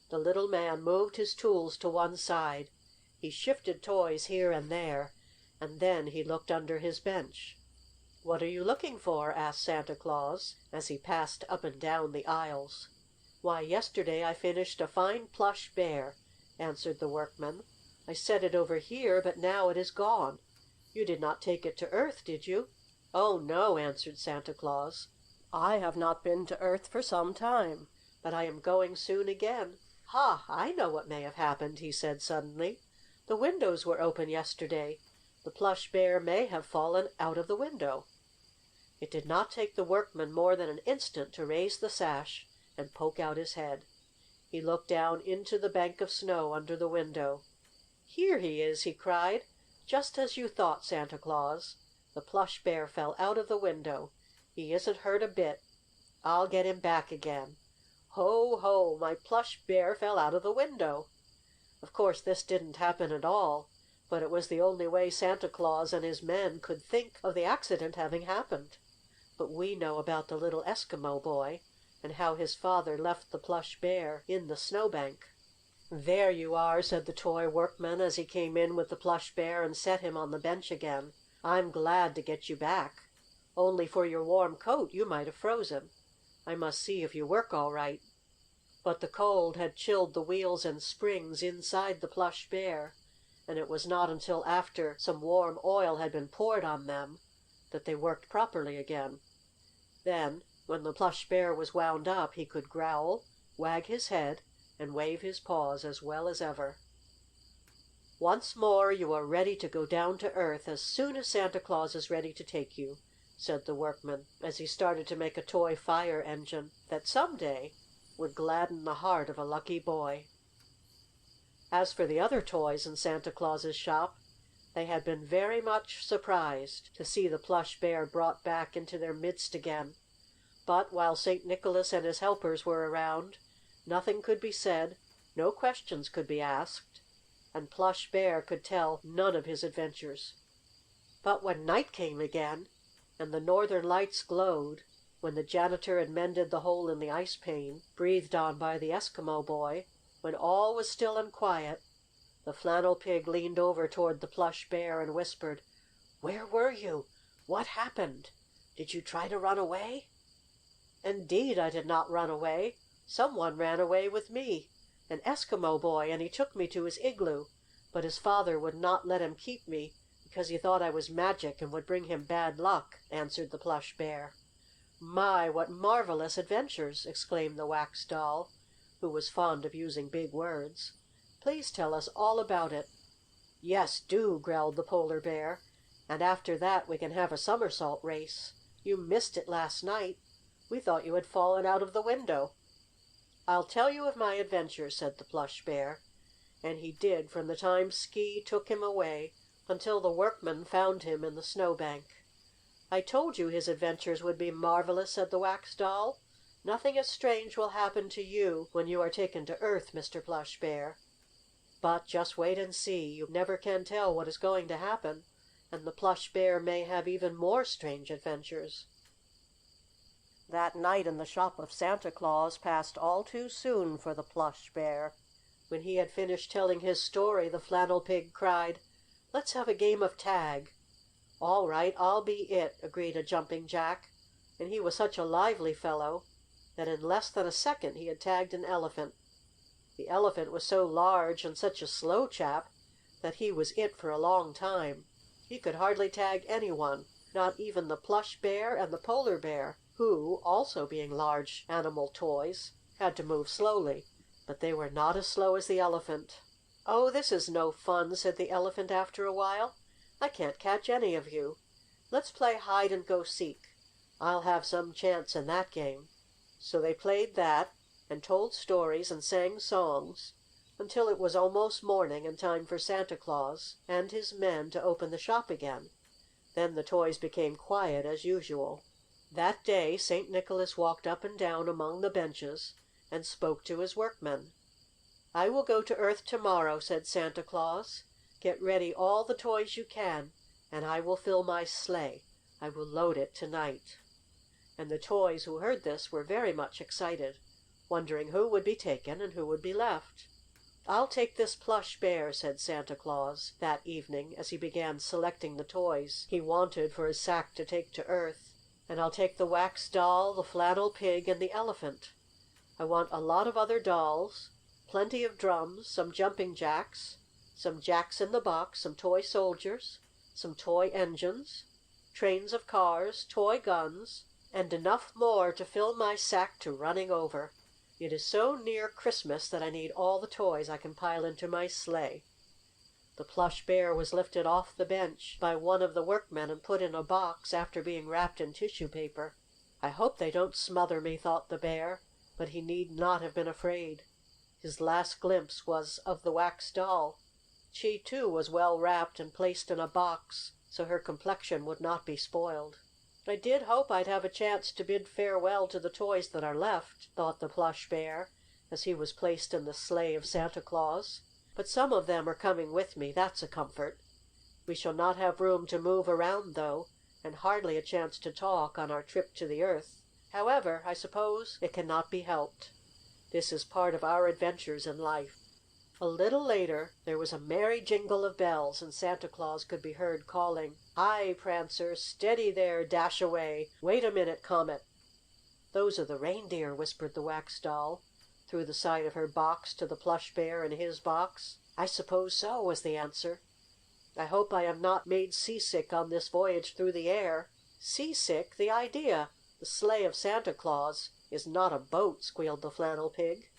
The little man moved his tools to one side. He shifted toys here and there, and then he looked under his bench. "What are you looking for?" asked Santa Claus, as he passed up and down the aisles. "Why, yesterday I finished a fine plush bear," answered the workman. "I set it over here, but now it is gone. You did not take it to Earth, did you?" "Oh, no," answered Santa Claus. "I have not been to Earth for some time, but I am going soon again. Ha! I know what may have happened," he said suddenly. "The windows were open yesterday. The plush bear may have fallen out of the window." It did not take the workman more than an instant to raise the sash and poke out his head. He looked down into the bank of snow under the window. "Here he is!" he cried. "Just as you thought, Santa Claus. The plush bear fell out of the window. He isn't hurt a bit. I'll get him back again. Ho! Ho! My plush bear fell out of the window!" Of course this didn't happen at all, but it was the only way Santa Claus and his men could think of the accident having happened. But we know about the little Eskimo boy, and how his father left the plush bear in the snowbank. "There you are!" said the toy workman as he came in with the plush bear and set him on the bench again. "I'm glad to get you back. Only for your warm coat you might have frozen. I must see if you work all right." But the cold had chilled the wheels and springs inside the plush bear, and it was not until after some warm oil had been poured on them that they worked properly again. Then, when the plush bear was wound up, he could growl, wag his head, and wave his paws as well as ever. "Once more you are ready to go down to Earth as soon as Santa Claus is ready to take you," said the workman, as he started to make a toy fire engine that some day would gladden the heart of a lucky boy. As for the other toys in Santa Claus's shop, they had been very much surprised to see the plush bear brought back into their midst again. But while St. Nicholas and his helpers were around, nothing could be said, no questions could be asked, and Plush Bear could tell none of his adventures. But when night came again, and the northern lights glowed, when the janitor had mended the hole in the ice pane, breathed on by the Eskimo boy, when all was still and quiet, the flannel pig leaned over toward the plush bear and whispered, "Where were you? What happened? Did you try to run away?" "Indeed, I did not run away. Some one ran away with me. an Eskimo boy, and he took me to his igloo, but his father would not let him keep me because he thought I was magic and would bring him bad luck," answered the Plush Bear. "My, what marvelous adventures!" exclaimed the Wax Doll, who was fond of using big words. "Please tell us all about it." "Yes, do!" growled the Polar Bear. "And after that we can have a somersault race. You missed it last night. We thought you had fallen out of the window." "I'll tell you of my adventures," said the Plush Bear. And he did from the time Ski took him away until the workmen found him in the snowbank. "I told you his adventures would be marvelous," said the Wax Doll. "Nothing as strange will happen to you when you are taken to Earth, Mr. Plush Bear. But just wait and see. You never can tell what is going to happen, and the Plush Bear may have even more strange adventures." That night in the shop of Santa Claus passed all too soon for the Plush Bear. When he had finished telling his story, the Flannel Pig cried, "Let's have a game of tag." "All right, I'll be it," agreed a Jumping Jack, and he was such a lively fellow that in less than a second he had tagged an elephant. The elephant was so large and such a slow chap that he was it for a long time. He could hardly tag anyone, not even the Plush Bear and the Polar Bear, who, also being large animal toys, had to move slowly. But they were not as slow as the elephant. "Oh, this is no fun," said the elephant after a while. "I can't catch any of you. Let's play hide and go seek. I'll have some chance in that game." So they played that, and told stories and sang songs until it was almost morning and time for Santa Claus and his men to open the shop again. Then the toys became quiet as usual. That day St. Nicholas walked up and down among the benches and spoke to his workmen. "I will go to Earth to morrow," said Santa Claus. "Get ready all the toys you can, and I will fill my sleigh. I will load it tonight." And the toys who heard this were very much excited, wondering who would be taken and who would be left. "I'll take this Plush Bear," said Santa Claus that evening as he began selecting the toys he wanted for his sack to take to Earth. "And I'll take the Wax Doll, the Flannel Pig, and the Elephant. I want a lot of other dolls, plenty of drums, some Jumping Jacks, some Jacks in the Box, some toy soldiers, some toy engines, trains of cars, toy guns, and enough more to fill my sack to running over. It is so near Christmas that I need all the toys I can pile into my sleigh." The Plush Bear was lifted off the bench by one of the workmen and put in a box after being wrapped in tissue paper. "I hope they don't smother me," thought the Bear, but he need not have been afraid. His last glimpse was of the Wax Doll. She, too, was well wrapped and placed in a box so her complexion would not be spoiled. "I did hope I'd have a chance to bid farewell to the toys that are left," thought the Plush Bear, as he was placed in the sleigh of Santa Claus. "But some of them are coming with me, that's a comfort. We shall not have room to move around, though, and hardly a chance to talk on our trip to the Earth. However, I suppose it cannot be helped. This is part of our adventures in life." A little later there was a merry jingle of bells, and Santa Claus could be heard calling, "Hi, Prancer! Steady there, Dashaway! Wait a minute, Comet!" "Those are the reindeer," whispered the Wax Doll through the side of her box to the Plush Bear in his box. "I suppose so," was the answer. "I hope I am not made seasick on this voyage through the air." "Seasick? The idea! The sleigh of Santa Claus is not a boat!" squealed the Flannel Pig.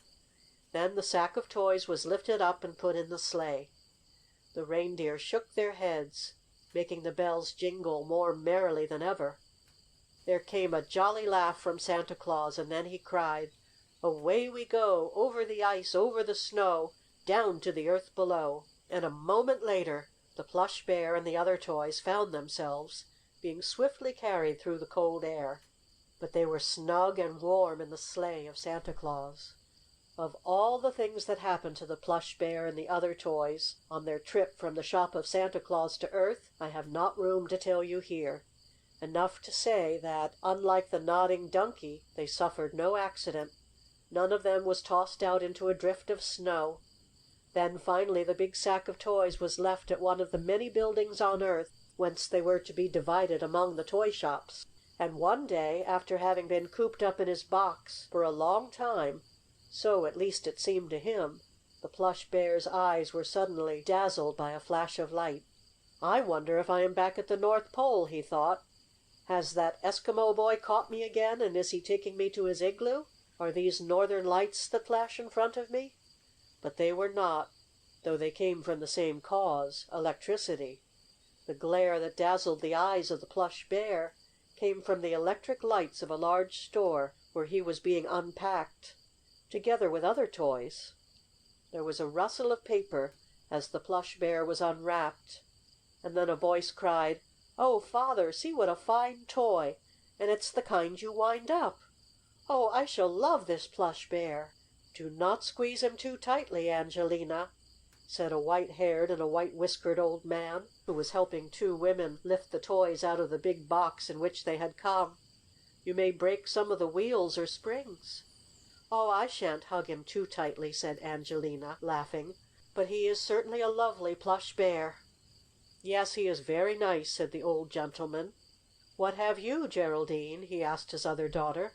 Then the sack of toys was lifted up and put in the sleigh. The reindeer shook their heads, making the bells jingle more merrily than ever. There came a jolly laugh from Santa Claus, and then he cried, "Away we go, over the ice, over the snow, down to the earth below." And a moment later the Plush Bear and the other toys found themselves being swiftly carried through the cold air. But they were snug and warm in the sleigh of Santa Claus. Of all the things that happened to the Plush Bear and the other toys on their trip from the shop of Santa Claus to Earth, I have not room to tell you here. Enough to say that, unlike the Nodding Donkey, they suffered no accident. None of them was tossed out into a drift of snow. Then finally the big sack of toys was left at one of the many buildings on Earth whence they were to be divided among the toy shops. And one day, after having been cooped up in his box for a long time, So at least it seemed to him. The Plush Bear's eyes were suddenly dazzled by a flash of light. "I wonder if I am back at the North Pole," he thought. "Has that Eskimo boy caught me again, and is he taking me to his igloo? Are these Northern Lights that flash in front of me?" But they were not, though they came from the same cause, electricity. The glare that dazzled the eyes of the Plush Bear came from the electric lights of a large store where he was being unpacked, together with other toys. There was a rustle of paper as the Plush Bear was unwrapped, and then a voice cried: "Oh, Father, see what a fine toy! And it's the kind you wind up. Oh, I shall love this Plush Bear. Do not squeeze him too tightly, Angelina," said a white-haired and a white-whiskered old man, who was helping two women lift the toys out of the big box in which they had come. "You may break some of the wheels or springs." "Oh, I shan't hug him too tightly," said Angelina, laughing. "But he is certainly a lovely Plush Bear." "Yes, he is very nice," said the old gentleman. "What have you, Geraldine?" he asked his other daughter.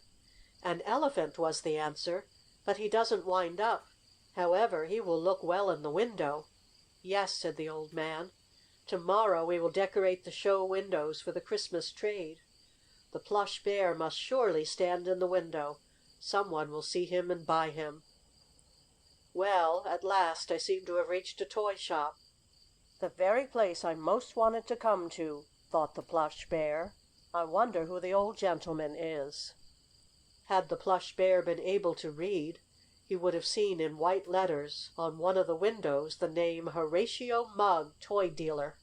"An elephant," was the answer. "But he doesn't wind up. However, he will look well in the window." "Yes," said the old man. "To morrow we will decorate the show windows for the Christmas trade. The Plush Bear must surely stand in the window. Some one will see him and buy him. Well, at last I seem to have reached a toy shop. The very place I most wanted to come to," thought the Plush Bear. "I wonder who the old gentleman is." Had the Plush Bear been able to read, he would have seen in white letters on one of the windows the name Horatio Mugg, Toy Dealer.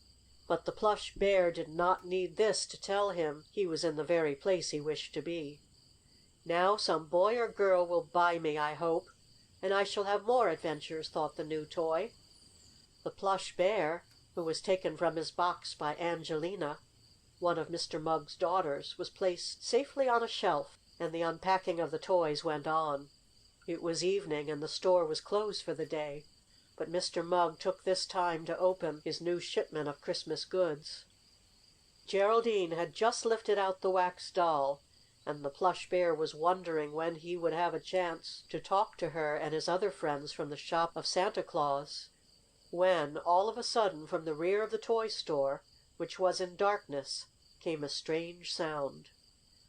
But the Plush Bear did not need this to tell him he was in the very place he wished to be. "Now some boy or girl will buy me, I hope, and I shall have more adventures," thought the new toy. The Plush Bear, who was taken from his box by Angelina, one of Mr. Mugg's daughters, was placed safely on a shelf, and the unpacking of the toys went on. It was evening, and the store was closed for the day, but Mr. Mugg took this time to open his new shipment of Christmas goods. Geraldine had just lifted out the Wax Doll, and the Plush Bear was wondering when he would have a chance to talk to her and his other friends from the shop of Santa Claus, when, all of a sudden, from the rear of the toy store, which was in darkness, came a strange sound.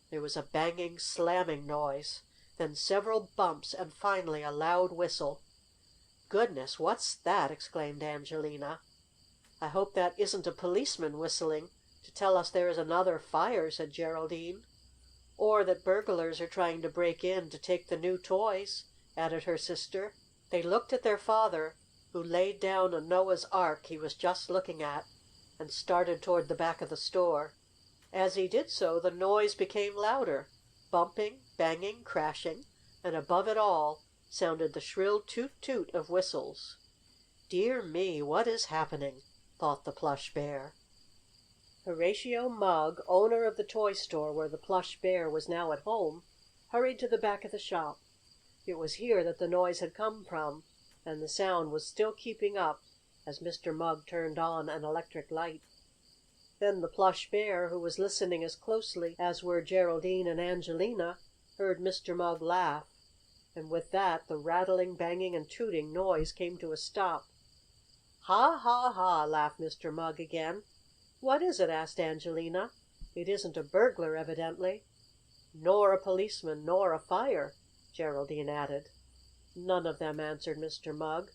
There was a banging, slamming noise, then several bumps, and finally a loud whistle. "Goodness, what's that?" exclaimed Angelina. "I hope that isn't a policeman whistling to tell us there is another fire," said Geraldine. "Or that burglars are trying to break in to take the new toys," added her sister. They looked at their father, who laid down a Noah's Ark he was just looking at, and started toward the back of the store. As he did so the noise became louder, bumping, banging, crashing, and above it all sounded the shrill toot toot of whistles. "Dear me, what is happening?" thought the Plush Bear. Horatio Mugg, owner of the toy store where the Plush Bear was now at home, hurried to the back of the shop. It was here that the noise had come from, and the sound was still keeping up as Mr. Mugg turned on an electric light. Then the Plush Bear, who was listening as closely as were Geraldine and Angelina, heard Mr. Mugg laugh, and with that the rattling, banging, and tooting noise came to a stop. "Ha! Ha! Ha!" laughed Mr. Mugg again. "What is it?" asked Angelina. "It isn't a burglar, evidently." "Nor a policeman, nor a fire," Geraldine added. "None of them," answered Mr. Mugg.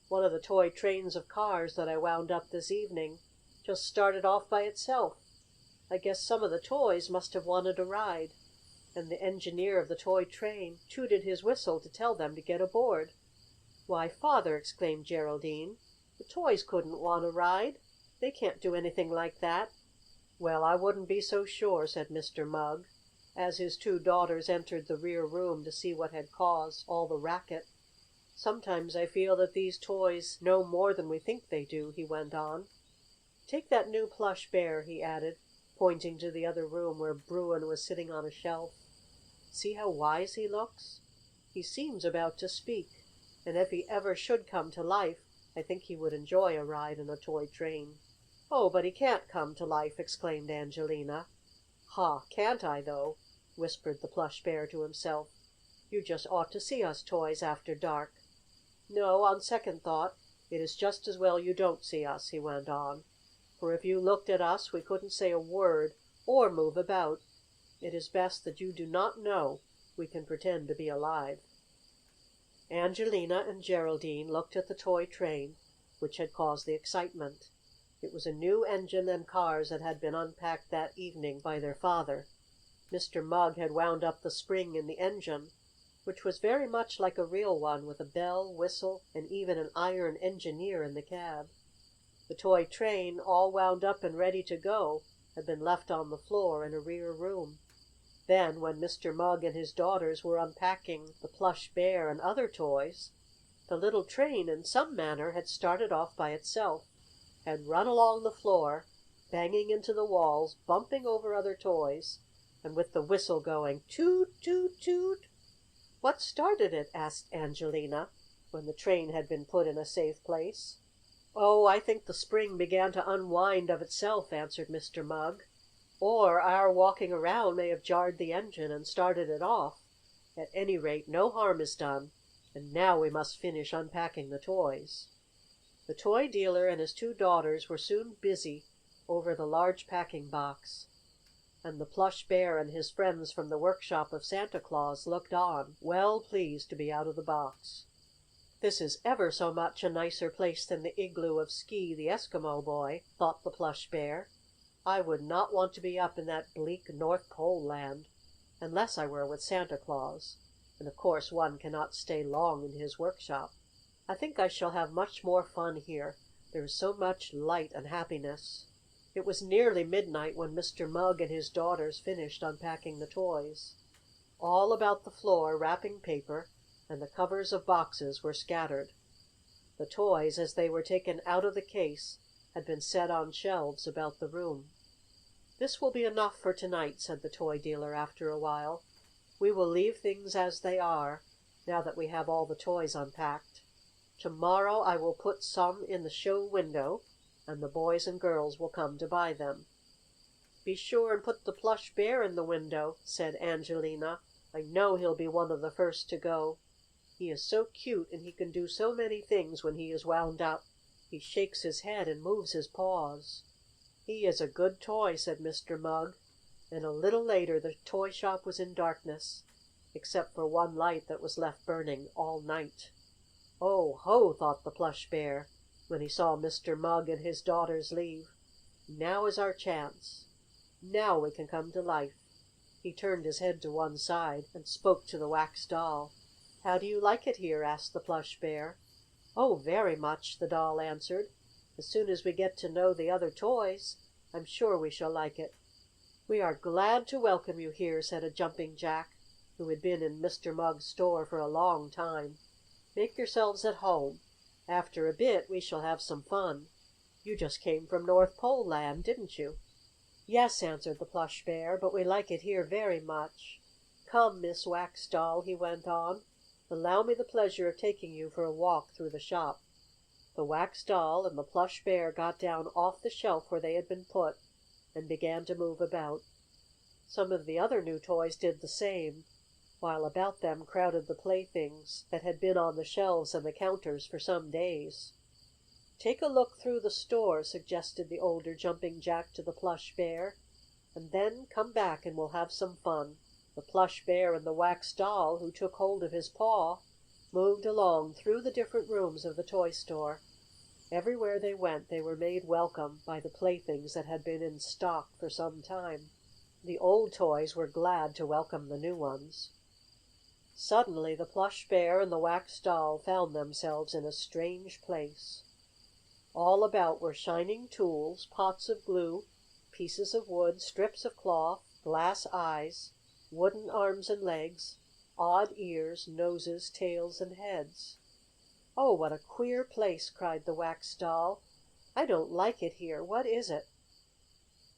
"One of the toy trains of cars that I wound up this evening just started off by itself. I guess some of the toys must have wanted a ride, and the engineer of the toy train tooted his whistle to tell them to get aboard." "Why, Father!" exclaimed Geraldine. "The toys couldn't want a ride. They can't do anything like that." "Well, I wouldn't be so sure," said Mr. Mugg, as his two daughters entered the rear room to see what had caused all the racket. "Sometimes I feel that these toys know more than we think they do," he went on. "Take that new Plush Bear," he added, pointing to the other room where Bruin was sitting on a shelf. "See how wise he looks. He seems about to speak, and if he ever should come to life I think he would enjoy a ride in a toy train." "Oh, but he can't come to life!" exclaimed Angelina. "Ha! Can't I, though?" whispered the Plush Bear to himself. You just ought to see us toys after dark. No, on second thought, it is just as well you don't see us," he went on. "For if you looked at us we couldn't say a word or move about. It is best that you do not know we can pretend to be alive." Angelina and Geraldine looked at the toy train which had caused the excitement. It was a new engine and cars that had been unpacked that evening by their father. Mr. Mugg had wound up the spring in the engine, which was very much like a real one, with a bell, whistle, and even an iron engineer in the cab. The toy train, all wound up and ready to go, had been left on the floor in a rear room. Then, when Mr. Mugg and his daughters were unpacking the Plush Bear and other toys, the little train in some manner had started off by itself, had run along the floor, banging into the walls, bumping over other toys, and with the whistle going toot, toot, toot. "What started it?" asked Angelina, when the train had been put in a safe place. "Oh, I think the spring began to unwind of itself," answered Mr. Mugg. "Or our walking around may have jarred the engine and started it off. At any rate, no harm is done, and now we must finish unpacking the toys." The toy dealer and his two daughters were soon busy over the large packing box, and the Plush Bear and his friends from the workshop of Santa Claus looked on, well pleased to be out of the box. "This is ever so much a nicer place than the igloo of Ski, the Eskimo boy," thought the Plush Bear. "I would not want to be up in that bleak North Pole land, unless I were with Santa Claus, and of course one cannot stay long in his workshop. I think I shall have much more fun here. There is so much light and happiness." It was nearly midnight when Mr. Mugg and his daughters finished unpacking the toys. All about the floor wrapping paper and the covers of boxes were scattered. The toys, as they were taken out of the case, had been set on shelves about the room. "This will be enough for tonight," said the toy dealer after a while. "We will leave things as they are, now that we have all the toys unpacked. Tomorrow I will put some in the show window, and the boys and girls will come to buy them." "Be sure and put the Plush Bear in the window," said Angelina. "I know he'll be one of the first to go. He is so cute, and he can do so many things when he is wound up. He shakes his head and moves his paws." "He is a good toy," said Mr. Mugg, and a little later the toy shop was in darkness, except for one light that was left burning all night. "Oh, ho!" thought the Plush Bear, when he saw Mr. Mugg and his daughters leave. "Now is our chance. Now we can come to life." He turned his head to one side and spoke to the Wax Doll. "How do you like it here?" asked the Plush Bear. "Oh, very much," the doll answered. "As soon as we get to know the other toys I'm sure we shall like it." "We are glad to welcome you here," said a Jumping Jack, who had been in Mr. Mugg's store for a long time. "Make yourselves at home. After a bit we shall have some fun. You just came from North Pole Land, didn't you?" "Yes," answered the Plush Bear, "but we like it here very much. Come, Miss Wax Doll," he went on, "allow me the pleasure of taking you for a walk through the shop." The Wax Doll and the Plush Bear got down off the shelf where they had been put, and began to move about. Some of the other new toys did the same, while about them crowded the playthings that had been on the shelves and the counters for some days. "Take a look through the store," suggested the older Jumping Jack to the Plush Bear, "and then come back and we'll have some fun." The Plush Bear and the Wax Doll, who took hold of his paw, moved along through the different rooms of the toy store. Everywhere they went they were made welcome by the playthings that had been in stock for some time. The old toys were glad to welcome the new ones. Suddenly the Plush Bear and the Wax Doll found themselves in a strange place. All about were shining tools, pots of glue, pieces of wood, strips of cloth, glass eyes, wooden arms and legs, odd ears, noses, tails, and heads. "Oh, what a queer place!" cried the Wax Doll. "I don't like it here. What is it?"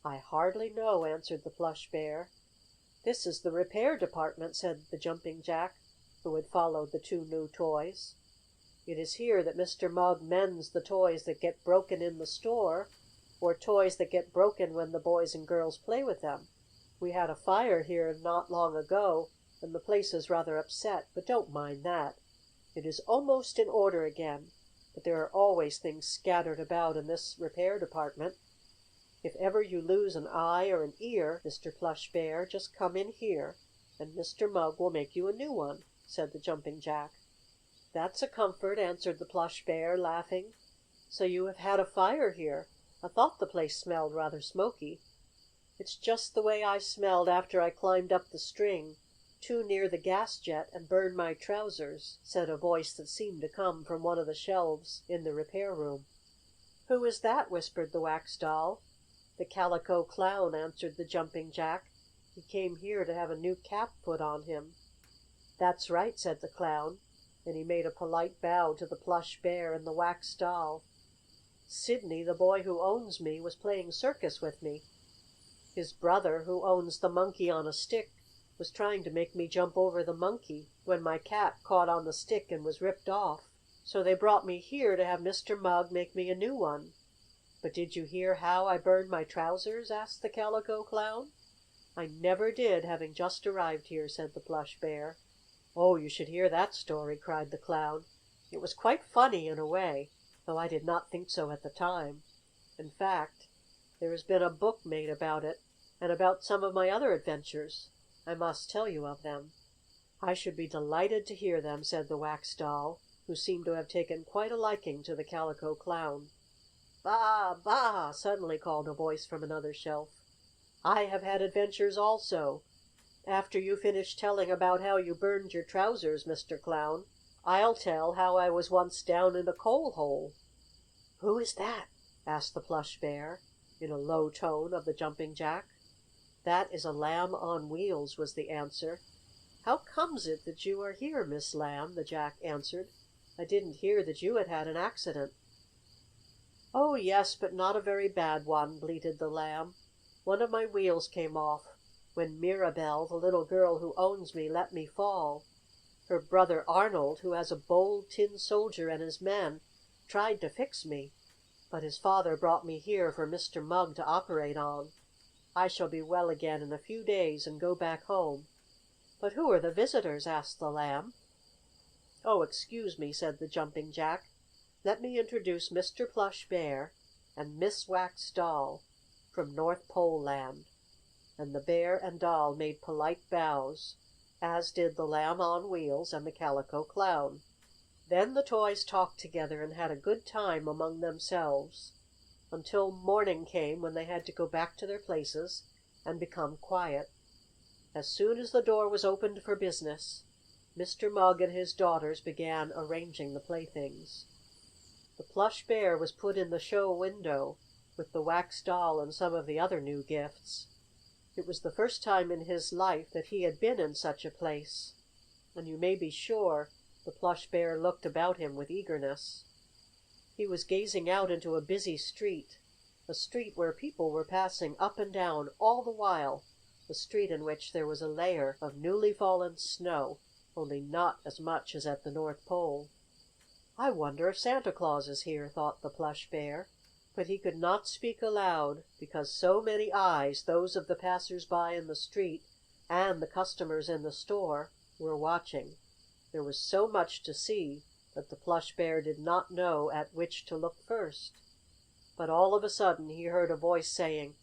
"I hardly know," answered the Plush Bear. "This is the repair department," said the Jumping Jack, who had followed the two new toys. "It is here that Mr. Mugg mends the toys that get broken in the store, or toys that get broken when the boys and girls play with them. We had a fire here not long ago, and the place is rather upset, but don't mind that. It is almost in order again, but there are always things scattered about in this repair department. If ever you lose an eye or an ear, Mr. Plush Bear, just come in here, and Mr. Mugg will make you a new one," said the Jumping Jack. "That's a comfort," answered the Plush Bear, laughing. "So you have had a fire here. I thought the place smelled rather smoky." "It's just the way I smelled after I climbed up the string too near the gas jet and burned my trousers," said a voice that seemed to come from one of the shelves in the repair room. "Who is that?" whispered the Wax Doll. "The Calico Clown," answered the Jumping Jack. "He came here to have a new cap put on him." "That's right," said the Clown, and he made a polite bow to the Plush Bear and the Wax Doll. "Sidney, the boy who owns me, was playing circus with me. His brother, who owns the Monkey on a Stick, was trying to make me jump over the Monkey, when my cap caught on the stick and was ripped off. So they brought me here to have Mr. Mugg make me a new one." "But did you hear how I burned my trousers?" asked the Calico Clown. "I never did, having just arrived here," said the Plush Bear. "Oh, you should hear that story!" cried the Clown. "It was quite funny in a way, though I did not think so at the time. In fact, there has been a book made about it, and about some of my other adventures. I must tell you of them." "I should be delighted to hear them," said the Wax Doll, who seemed to have taken quite a liking to the Calico Clown. "Baa! Baa!" suddenly called a voice from another shelf. "I have had adventures also. After you finish telling about how you burned your trousers, Mr. Clown, I'll tell how I was once down in a coal hole." "Who is that?" asked the Plush Bear, in a low tone of the Jumping Jack. "That is a Lamb on Wheels," was the answer. "How comes it that you are here, Miss Lamb?" the Jack answered. "I didn't hear that you had had an accident." "Oh, yes, but not a very bad one," bleated the Lamb. "One of my wheels came off when Mirabell, the little girl who owns me, let me fall. Her brother Arnold, who has a bold tin soldier and his men, tried to fix me, but his father brought me here for Mr. Mugg to operate on. I shall be well again in a few days and go back home." "But who are the visitors?" asked the Lamb. "Oh, excuse me," said the Jumping Jack. "Let me introduce Mr. Plush Bear and Miss Wax Doll from North Pole Land." And the Bear and Doll made polite bows, as did the Lamb on Wheels and the Calico Clown. Then the toys talked together and had a good time among themselves, until morning came, when they had to go back to their places and become quiet. As soon as the door was opened for business, Mr. Mugg and his daughters began arranging the playthings. The Plush Bear was put in the show window, with the Wax Doll and some of the other new gifts. It was the first time in his life that he had been in such a place, and you may be sure the Plush Bear looked about him with eagerness. He was gazing out into a busy street, a street where people were passing up and down all the while, a street in which there was a layer of newly fallen snow, only not as much as at the North Pole. "I wonder if Santa Claus is here," thought the Plush Bear, but he could not speak aloud, because so many eyes, those of the passers-by in the street and the customers in the store, were watching. There was so much to see that the Plush Bear did not know at which to look first. But all of a sudden he heard a voice saying,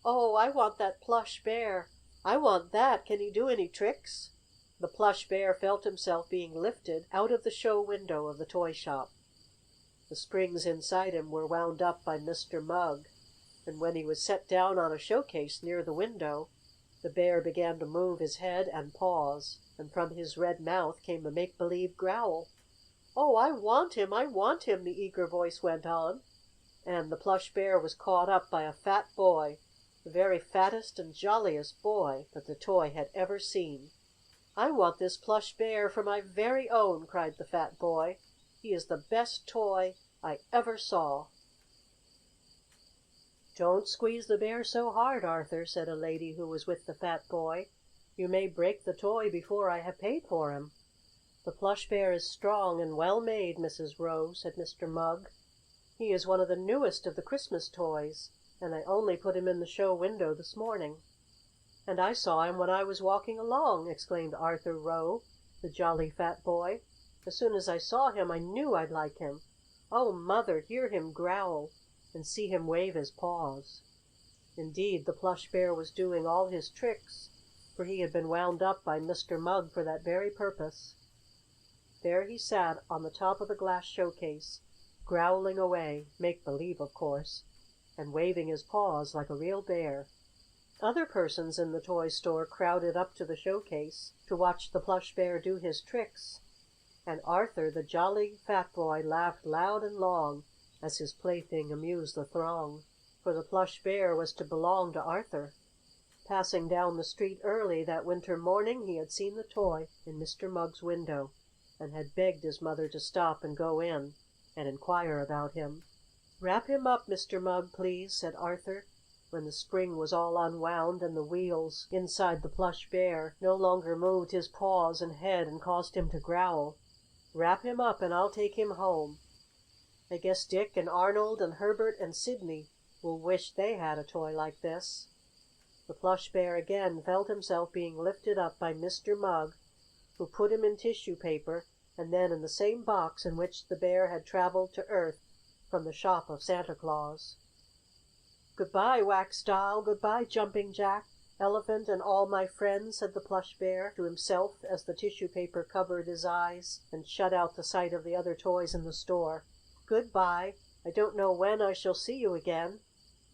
"Oh, I want that Plush Bear! I want that! Can he do any tricks?" The Plush Bear felt himself being lifted out of the show window of the toy shop. The springs inside him were wound up by Mr. Mugg, and when he was set down on a showcase near the window, the Bear began to move his head and paws, and from his red mouth came a make-believe growl. "Oh, I want him! I want him!" the eager voice went on, and the Plush Bear was caught up by a fat boy, the very fattest and jolliest boy that the toy had ever seen. "I want this Plush Bear for my very own!" cried the fat boy. "He is the best toy I ever saw." "Don't squeeze the Bear so hard, Arthur," said a lady who was with the fat boy. "You may break the toy before I have paid for him." "The Plush Bear is strong and well made, Mrs. Rose," said Mr. Mugg. "He is one of the newest of the Christmas toys, and I only put him in the show window this morning." "And I saw him when I was walking along!" exclaimed Arthur Rowe, the jolly fat boy. "As soon as I saw him I knew I'd like him. Oh, Mother, hear him growl! And see him wave his paws!" Indeed, the Plush Bear was doing all his tricks, for he had been wound up by Mr. Mugg for that very purpose. There he sat on the top of the glass showcase, growling away, make believe, of course, and waving his paws like a real bear. Other persons in the toy store crowded up to the showcase to watch the Plush Bear do his tricks, and Arthur, the jolly fat boy, laughed loud and long as his plaything amused the throng, for the Plush Bear was to belong to Arthur. Passing down the street early that winter morning he had seen the toy in Mr. Mugg's window, and had begged his mother to stop and go in and inquire about him. "Wrap him up, Mr. Mugg, please," said Arthur, when the spring was all unwound and the wheels inside the Plush Bear no longer moved his paws and head and caused him to growl. "Wrap him up and I'll take him home. I guess Dick and Arnold and Herbert and Sidney will wish they had a toy like this." The Plush Bear again felt himself being lifted up by Mr. Mugg, who put him in tissue paper and then in the same box in which the bear had traveled to Earth from the shop of Santa Claus. "Goodbye, Wax Doll! Goodbye, Jumping Jack, Elephant, and all my friends," said the Plush Bear to himself as the tissue paper covered his eyes and shut out the sight of the other toys in the store. "Goodbye! I don't know when I shall see you again."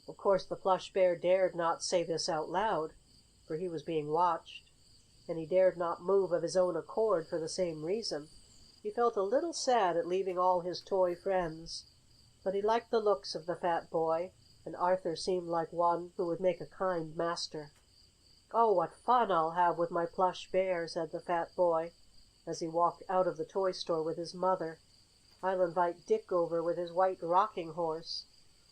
Of course the Plush Bear dared not say this out loud, for he was being watched, and he dared not move of his own accord for the same reason. He felt a little sad at leaving all his toy friends, but he liked the looks of the fat boy, and Arthur seemed like one who would make a kind master. "Oh, what fun I'll have with my Plush Bear!" said the fat boy, as he walked out of the toy store with his mother. "I'll invite Dick over with his White Rocking Horse,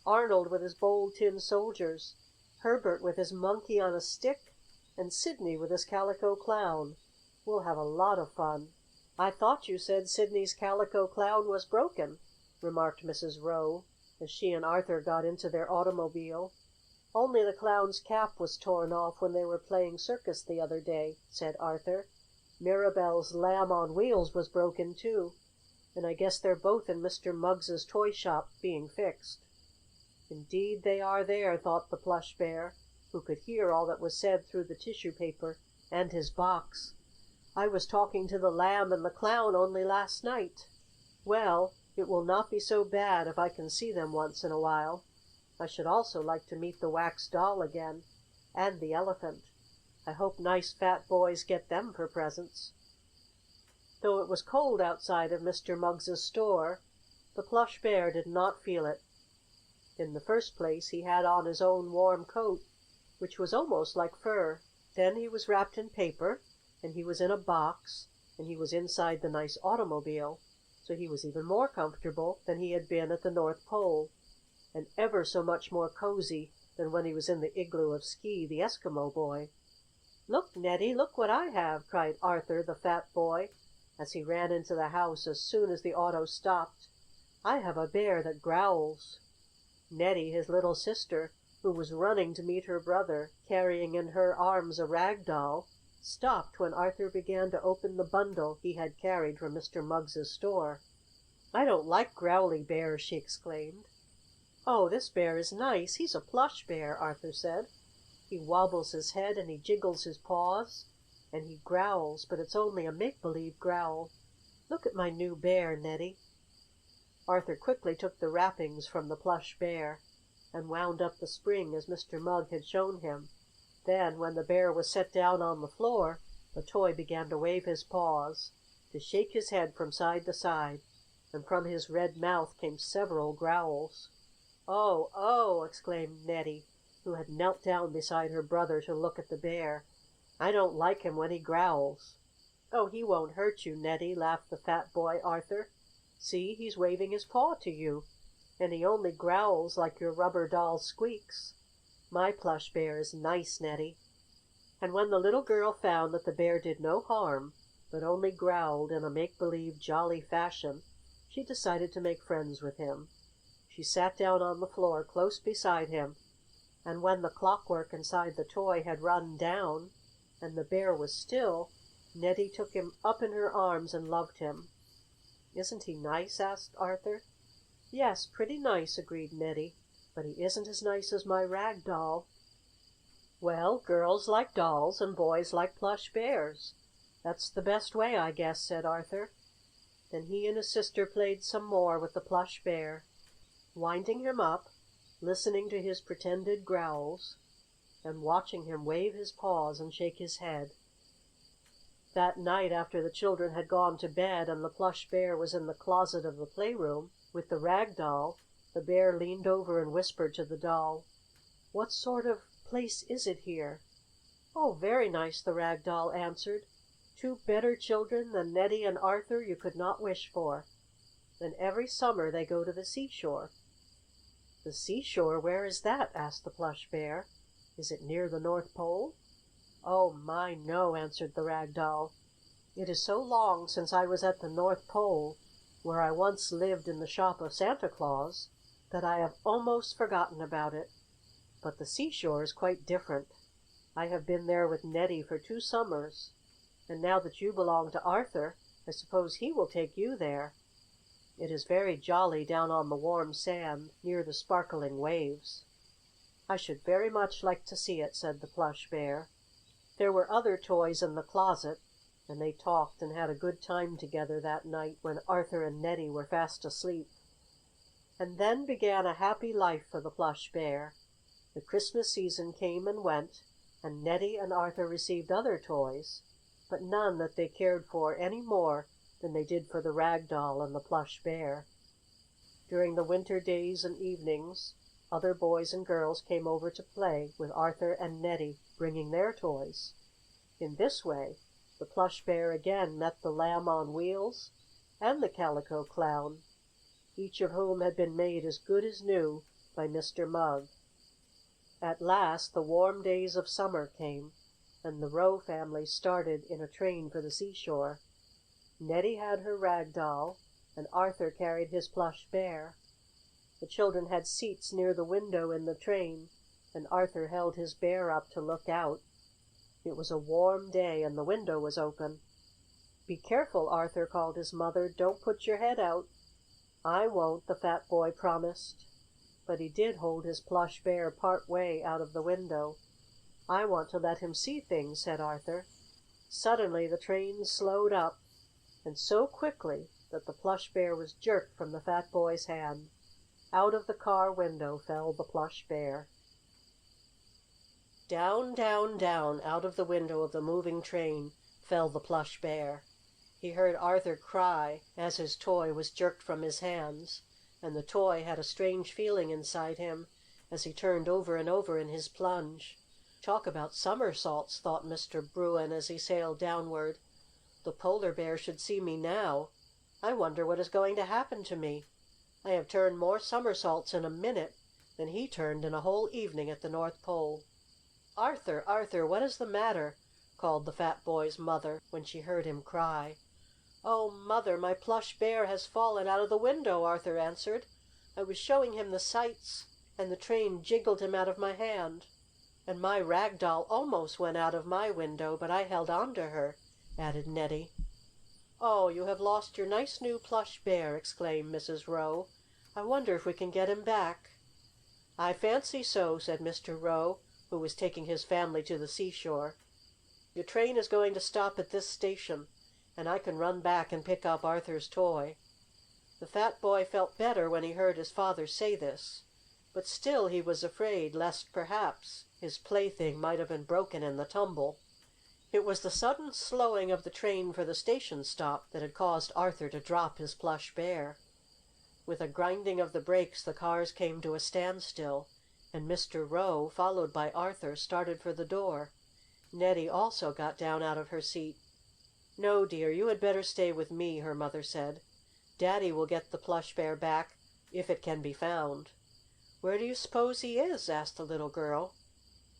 Arnold with his Bold Tin Soldiers, Herbert with his Monkey on a Stick, and Sidney with his Calico Clown. We'll have a lot of fun." "I thought you said Sidney's Calico Clown was broken," remarked Mrs. Rowe, as she and Arthur got into their automobile. "Only the clown's cap was torn off when they were playing circus the other day," said Arthur. "Mirabell's Lamb on Wheels was broken, too, and I guess they're both in Mr. Muggs's toy shop being fixed." "Indeed they are there," thought the Plush Bear, who could hear all that was said through the tissue paper and his box. "I was talking to the Lamb and the Clown only last night. Well, it will not be so bad if I can see them once in a while. I should also like to meet the Wax Doll again, and the Elephant. I hope nice fat boys get them for presents." Though it was cold outside of Mr. Muggs's store, the Plush Bear did not feel it. In the first place he had on his own warm coat, which was almost like fur. Then he was wrapped in paper, and he was in a box, and he was inside the nice automobile, so he was even more comfortable than he had been at the North Pole, and ever so much more cozy than when he was in the igloo of Ski, the Eskimo boy. "Look, Nettie, look what I have!" cried Arthur, the fat boy, as he ran into the house as soon as the auto stopped. "I have a bear that growls." Nettie, his little sister, who was running to meet her brother, carrying in her arms a rag doll, stopped when Arthur began to open the bundle he had carried from Mr. Muggs's store. "I don't like growly bears!" she exclaimed. "Oh, this bear is nice. He's a Plush Bear," Arthur said. "He wobbles his head and he jiggles his paws, and he growls, but it's only a make-believe growl. Look at my new bear, Nettie." Arthur quickly took the wrappings from the Plush Bear and wound up the spring as Mr. Mugg had shown him. Then, when the bear was set down on the floor, the toy began to wave his paws, to shake his head from side to side, and from his red mouth came several growls. "Oh! Oh!" exclaimed Nettie, who had knelt down beside her brother to look at the bear. "I don't like him when he growls." "Oh, he won't hurt you, Nettie," laughed the fat boy, Arthur. "See, he's waving his paw to you, and he only growls like your rubber doll squeaks. My Plush Bear is nice, Nettie." And when the little girl found that the bear did no harm, but only growled in a make-believe jolly fashion, she decided to make friends with him. She sat down on the floor close beside him, and when the clockwork inside the toy had run down, and the bear was still, Nettie took him up in her arms and loved him. "Isn't he nice?" asked Arthur. "Yes, pretty nice," agreed Nettie. "But he isn't as nice as my rag doll." "Well, girls like dolls and boys like plush bears. That's the best way, I guess," said Arthur. Then he and his sister played some more with the plush bear, winding him up, listening to his pretended growls, and watching him wave his paws and shake his head. That night, after the children had gone to bed and the plush bear was in the closet of the playroom with the rag doll, the bear leaned over and whispered to the doll, "What sort of place is it here?" "Oh, very nice," the rag doll answered. "Two better children than Nettie and Arthur you could not wish for. And every summer they go to the seashore." "The seashore? Where is that?" asked the plush bear. "Is it near the North Pole?" "Oh, my, no," answered the rag doll. "It is so long since I was at the North Pole, where I once lived in the shop of Santa Claus, that I have almost forgotten about it. But the seashore is quite different. I have been there with Nettie for 2 summers, and now that you belong to Arthur, I suppose he will take you there. It is very jolly down on the warm sand, near the sparkling waves." "I should very much like to see it," said the plush bear. There were other toys in the closet, and they talked and had a good time together that night when Arthur and Nettie were fast asleep. And then began a happy life for the plush bear. The Christmas season came and went, and Nettie and Arthur received other toys, but none that they cared for any more than they did for the rag doll and the plush bear. During the winter days and evenings, other boys and girls came over to play with Arthur and Nettie, bringing their toys. In this way the plush bear again met the Lamb on Wheels and the Calico Clown, each of whom had been made as good as new by Mr. Mugg. At last the warm days of summer came, and the Rowe family started in a train for the seashore. Nettie had her rag doll, and Arthur carried his plush bear. The children had seats near the window in the train, and Arthur held his bear up to look out. It was a warm day, and the window was open. "Be careful, Arthur," called his mother. "Don't put your head out." "I won't," the fat boy promised. But he did hold his plush bear part way out of the window. "I want to let him see things," said Arthur. Suddenly the train slowed up, and so quickly that the plush bear was jerked from the fat boy's hand. Out of the car window fell the plush bear. Down, down, down, out of the window of the moving train fell the plush bear. He heard Arthur cry as his toy was jerked from his hands, and the toy had a strange feeling inside him as he turned over and over in his plunge. "Talk about somersaults," thought Mr. Bruin as he sailed downward. "The polar bear should see me now. I wonder what is going to happen to me. I have turned more somersaults in a minute than he turned in a whole evening at the North Pole." "Arthur, Arthur, what is the matter?" called the fat boy's mother when she heard him cry. "Oh, Mother, my plush bear has fallen out of the window," Arthur answered. "I was showing him the sights, and the train jiggled him out of my hand. And my rag doll almost went out of my window, but I held on to her," added Nettie. "Oh, you have lost your nice new plush bear!" exclaimed Mrs. Rowe. "I wonder if we can get him back." "I fancy so," said Mr. Rowe, who was taking his family to the seashore. "Your train is going to stop at this station, and I can run back and pick up Arthur's toy." The fat boy felt better when he heard his father say this, but still he was afraid lest perhaps his plaything might have been broken in the tumble. It was the sudden slowing of the train for the station stop that had caused Arthur to drop his plush bear. With a grinding of the brakes the cars came to a standstill, and Mr. Rowe, followed by Arthur, started for the door. Nettie also got down out of her seat. "No, dear, you had better stay with me," her mother said. "Daddy will get the plush bear back if it can be found." "Where do you suppose he is?" asked the little girl.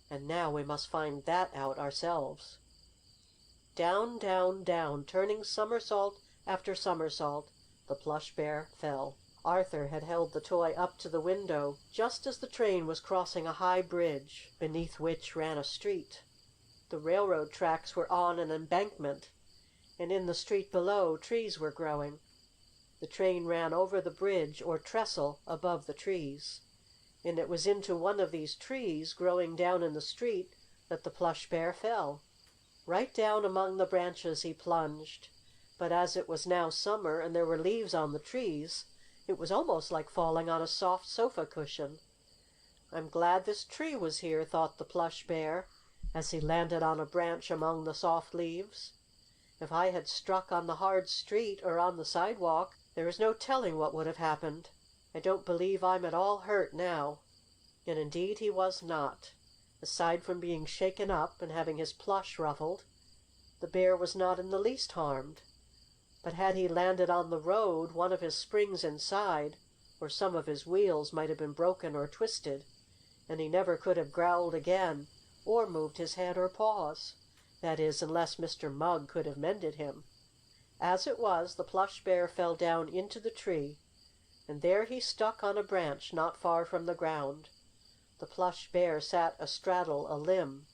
And now we must find that out ourselves. Down, down, down, turning somersault after somersault, the plush bear fell. Arthur had held the toy up to the window just as the train was crossing a high bridge, beneath which ran a street. The railroad tracks were on an embankment, and in the street below trees were growing. The train ran over the bridge, or trestle, above the trees, and it was into one of these trees, growing down in the street, that the Plush Bear fell. Right down among the branches he plunged, but as it was now summer and there were leaves on the trees, it was almost like falling on a soft sofa cushion. "I'm glad this tree was here," thought the Plush Bear, as he landed on a branch among the soft leaves. "If I had struck on the hard street or on the sidewalk, there is no telling what would have happened. I don't believe I'm at all hurt now." And indeed he was not. Aside from being shaken up and having his plush ruffled, the bear was not in the least harmed. But had he landed on the road, one of his springs inside, or some of his wheels, might have been broken or twisted, and he never could have growled again, or moved his head or paws. That is, unless Mr. Mugg could have mended him. As it was, the Plush Bear fell down into the tree, and there he stuck on a branch not far from the ground. The Plush Bear sat astraddle a limb.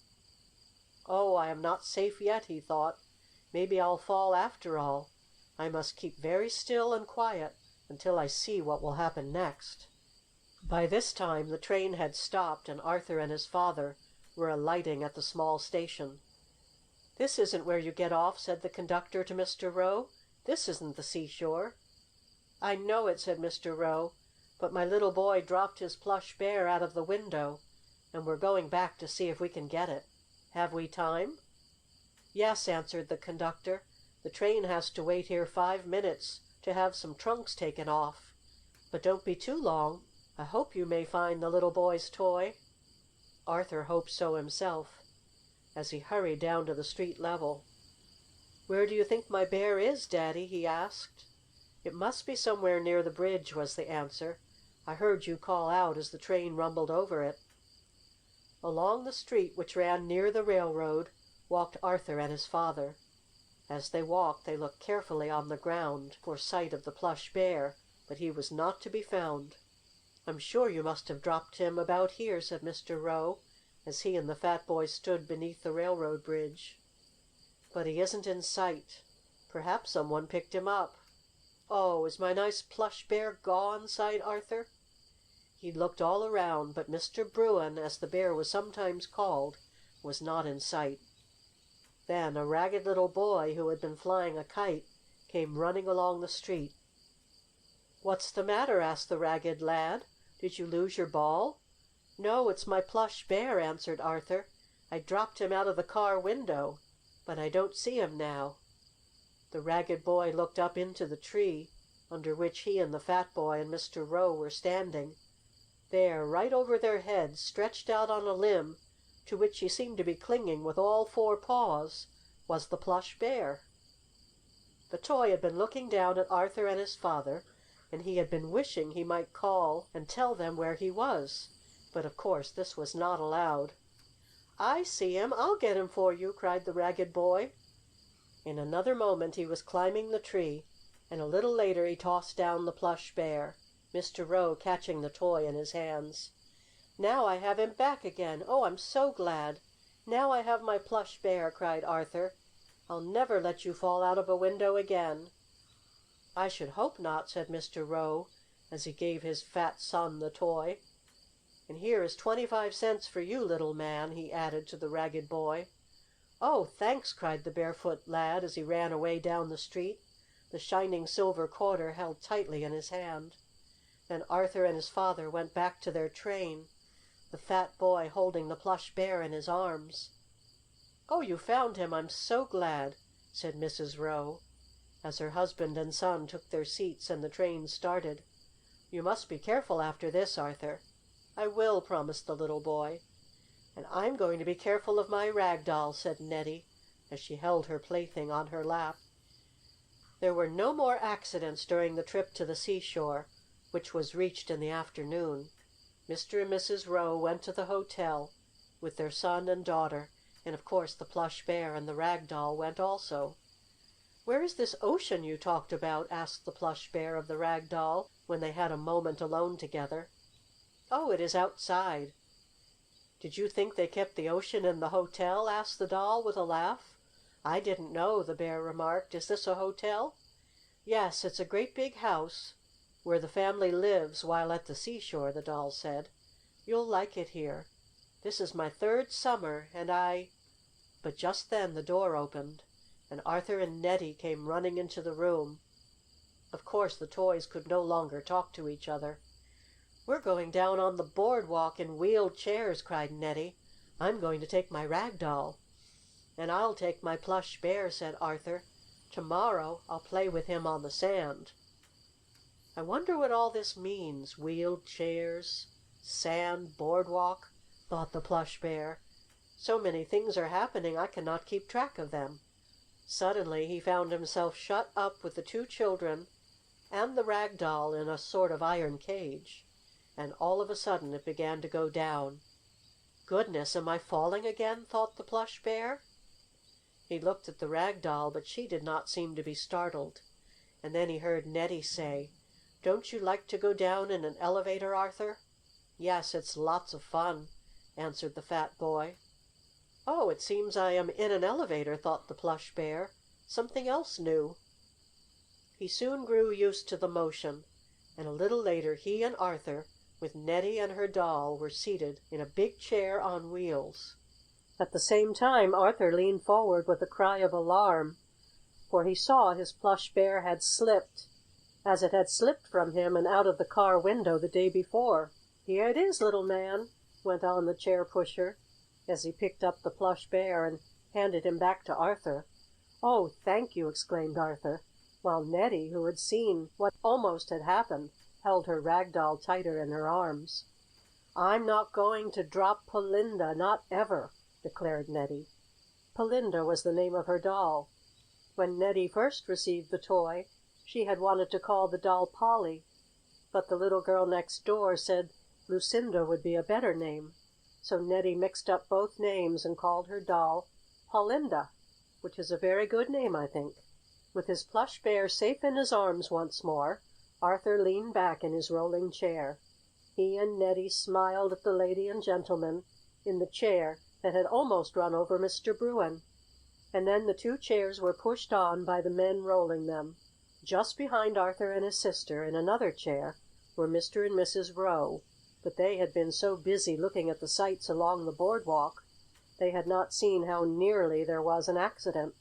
"Oh, I am not safe yet," he thought. "Maybe I'll fall after all. I must keep very still and quiet until I see what will happen next." By this time the train had stopped, and Arthur and his father were alighting at the small station. "This isn't where you get off," said the conductor to Mr. Row. "This isn't the seashore." "I know it," said Mr. Row, "but my little boy dropped his Plush Bear out of the window, and we're going back to see if we can get it. Have we time?" "Yes," answered the conductor. "The train has to wait here 5 minutes to have some trunks taken off. But don't be too long. I hope you may find the little boy's toy." Arthur hoped so himself, as he hurried down to the street level. "Where do you think my bear is, Daddy?" he asked. "It must be somewhere near the bridge," was the answer. "I heard you call out as the train rumbled over it." Along the street which ran near the railroad walked Arthur and his father. As they walked they looked carefully on the ground for sight of the Plush Bear, but he was not to be found. "I'm sure you must have dropped him about here," said Mr. Row, as he and the fat boy stood beneath the railroad bridge. "But he isn't in sight. Perhaps someone picked him up." "Oh, is my nice Plush Bear gone?" sighed Arthur. He looked all around, but Mr. Bruin, as the bear was sometimes called, was not in sight. Then a ragged little boy, who had been flying a kite, came running along the street. "What's the matter?" asked the ragged lad. "Did you lose your ball?" "No, it's my Plush Bear," answered Arthur. "I dropped him out of the car window, but I don't see him now." The ragged boy looked up into the tree under which he and the fat boy and Mr. Row were standing. There, right over their heads, stretched out on a limb to which he seemed to be clinging with all 4 paws, was the Plush Bear. The toy had been looking down at Arthur and his father, and he had been wishing he might call and tell them where he was, but of course this was not allowed. "I see him! I'll get him for you!" cried the ragged boy. In another moment he was climbing the tree, and a little later he tossed down the Plush Bear, Mr. Row catching the toy in his hands. "Now I have him back again! Oh, I'm so glad! Now I have my Plush Bear!" cried Arthur. "I'll never let you fall out of a window again." "I should hope not," said Mr. Row, as he gave his fat son the toy. "And here is 25 cents for you, little man," he added to the ragged boy. "Oh, thanks!" cried the barefoot lad as he ran away down the street, the shining silver quarter held tightly in his hand. Then Arthur and his father went back to their train, the fat boy holding the Plush Bear in his arms. "Oh, you found him! I'm so glad!" said Mrs. Row, as her husband and son took their seats and the train started. "You must be careful after this, Arthur." "I will," promised the little boy. "And I'm going to be careful of my rag doll," said Nettie, as she held her plaything on her lap. There were no more accidents during the trip to the seashore, which was reached in the afternoon. Mr. and Mrs. Row went to the hotel with their son and daughter, and of course the Plush Bear and the rag doll went also. "Where is this ocean you talked about?" asked the Plush Bear of the Rag Doll, when they had a moment alone together. "Oh, it is outside." "Did you think they kept the ocean in the hotel?" asked the Doll, with a laugh. "I didn't know," the Bear remarked. "Is this a hotel?" "Yes, it's a great big house where the family lives while at the seashore," the Doll said. "You'll like it here. This is my third summer, and I—" But just then the door opened, and Arthur and Nettie came running into the room. Of course the toys could no longer talk to each other. "We're going down on the boardwalk in wheeled chairs!" cried Nettie. "I'm going to take my Rag Doll." "And I'll take my Plush Bear," said Arthur. "Tomorrow I'll play with him on the sand." "I wonder what all this means, wheeled chairs, sand, boardwalk," thought the Plush Bear. "So many things are happening I cannot keep track of them." Suddenly he found himself shut up with the two children and the Rag Doll in a sort of iron cage. And all of a sudden it began to go down. "Goodness, am I falling again?" thought the Plush Bear. He looked at the Rag Doll, but she did not seem to be startled. And then he heard Nettie say: "Don't you like to go down in an elevator, Arthur?" "Yes, it's lots of fun," answered the fat boy. "Oh, it seems I am in an elevator," thought the Plush Bear. "Something else new." He soon grew used to the motion, and a little later he and Arthur, with Nettie and her doll, were seated in a big chair on wheels. At the same time Arthur leaned forward with a cry of alarm, for he saw his Plush Bear had slipped, as it had slipped from him and out of the car window the day before. "Here it is, little man," went on the chair pusher, as he picked up the Plush Bear and handed him back to Arthur. "Oh, thank you!" exclaimed Arthur, while Nettie, who had seen what almost had happened, held her Rag Doll tighter in her arms. "I'm not going to drop Polinda, not ever!" declared Nettie. Polinda was the name of her doll. When Nettie first received the toy she had wanted to call the doll Polly, but the little girl next door said Lucinda would be a better name. So Nettie mixed up both names and called her doll Paulinda, which is a very good name, I think. With his Plush Bear safe in his arms once more, Arthur leaned back in his rolling chair. He and Nettie smiled at the lady and gentleman in the chair that had almost run over Mr. Bruin. And then the two chairs were pushed on by the men rolling them. Just behind Arthur and his sister, in another chair, were Mr. and Mrs. Rowe, but they had been so busy looking at the sights along the boardwalk they had not seen how nearly there was an accident.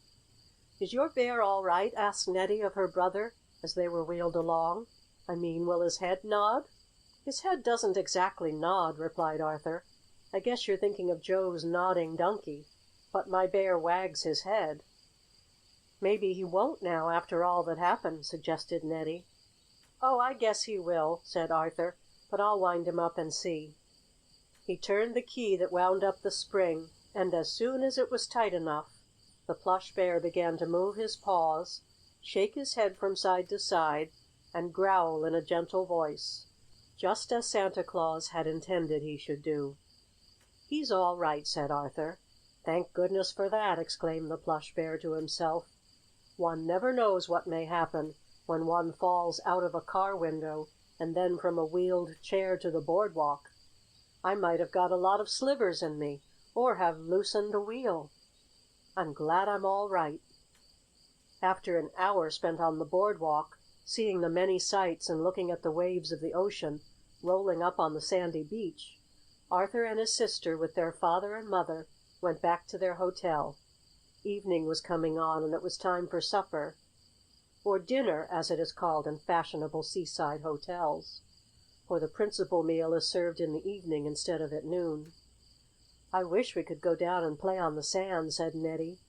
"Is your bear all right?" asked Nettie of her brother as they were wheeled along. "I mean, will his head nod?" "His head doesn't exactly nod," replied Arthur. "I guess you're thinking of Joe's Nodding Donkey, but my bear wags his head." "Maybe he won't now, after all that happened," suggested Nettie. "Oh, I guess he will," said Arthur, "but I'll wind him up and see." He turned the key that wound up the spring, and as soon as it was tight enough, the Plush Bear began to move his paws, shake his head from side to side, and growl in a gentle voice, just as Santa Claus had intended he should do. "He's all right," said Arthur. "Thank goodness for that!" exclaimed the Plush Bear to himself. "One never knows what may happen when one falls out of a car window and then from a wheeled chair to the boardwalk. I might have got a lot of slivers in me, or have loosened a wheel. I'm glad I'm all right." After an hour spent on the boardwalk, seeing the many sights and looking at the waves of the ocean rolling up on the sandy beach, Arthur and his sister, with their father and mother, went back to their hotel. Evening was coming on, and it was time for supper, or dinner, as it is called in fashionable seaside hotels, for the principal meal is served in the evening instead of at noon. "I wish we could go down and play on the sand," said Nettie,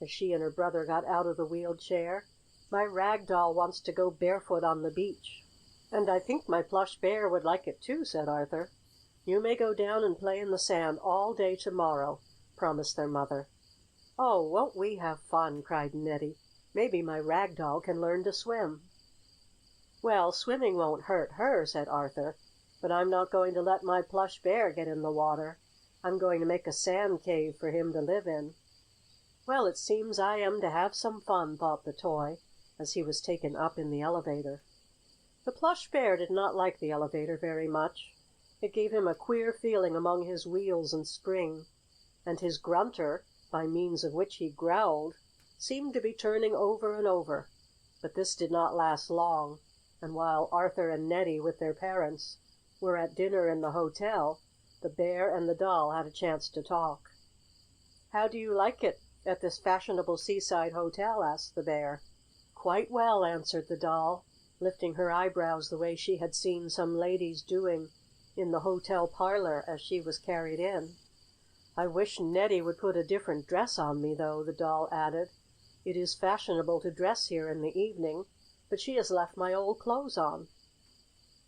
as she and her brother got out of the wheeled chair. "My Rag Doll wants to go barefoot on the beach." "And I think my Plush Bear would like it too," said Arthur. "You may go down and play in the sand all day tomorrow," promised their mother. "Oh, won't we have fun!" cried Nettie. "Maybe my Rag Doll can learn to swim." "Well, swimming won't hurt her," said Arthur. "But I'm not going to let my Plush Bear get in the water. I'm going to make a sand cave for him to live in." "Well, it seems I am to have some fun," thought the toy, as he was taken up in the elevator. The Plush Bear did not like the elevator very much. It gave him a queer feeling among his wheels and spring, and his grunter, by means of which he growled, seemed to be turning over and over. But this did not last long, and while Arthur and Nettie, with their parents, were at dinner in the hotel, the Bear and the Doll had a chance to talk. "How do you like it at this fashionable seaside hotel?" asked the Bear. "Quite well," answered the Doll, lifting her eyebrows the way she had seen some ladies doing in the hotel parlor as she was carried in. "I wish Nettie would put a different dress on me, though," the Doll added. "It is fashionable to dress here in the evening, but she has left my old clothes on."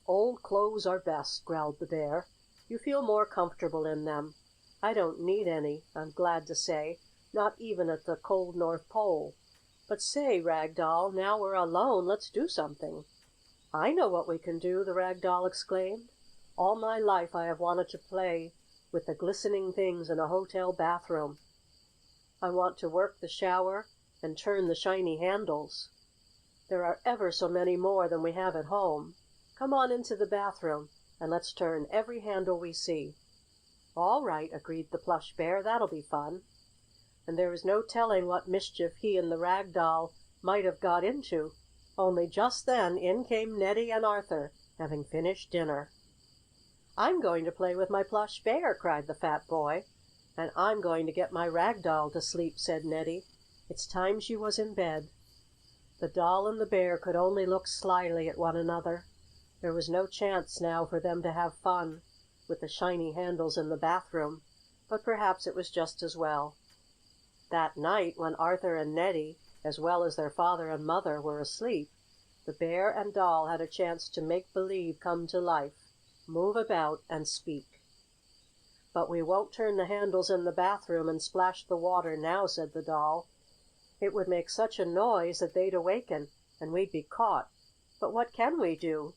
"Old clothes are best," growled the Bear. "You feel more comfortable in them. I don't need any, I'm glad to say, not even at the cold North Pole. But say, Rag Doll, now we're alone, let's do something." "I know what we can do!" the Rag Doll exclaimed. "All my life I have wanted to play with the glistening things in a hotel bathroom. I want to work the shower and turn the shiny handles. There are ever so many more than we have at home. Come on into the bathroom and let's turn every handle we see." "All right," agreed the Plush Bear. "That'll be fun." And there was no telling what mischief he and the Rag Doll might have got into, only just then in came Nettie and Arthur, having finished dinner. "I'm going to play with my Plush Bear!" cried the fat boy. "And I'm going to get my Rag Doll to sleep," said Nettie. "It's time she was in bed." The Doll and the Bear could only look slyly at one another. There was no chance now for them to have fun with the shiny handles in the bathroom, but perhaps it was just as well. That night, when Arthur and Nettie, as well as their father and mother, were asleep, the Bear and Doll had a chance to make believe come to life, move about, and speak. "But we won't turn the handles in the bathroom and splash the water now," said the Doll. "It would make such a noise that they'd awaken and we'd be caught. But what can we do?"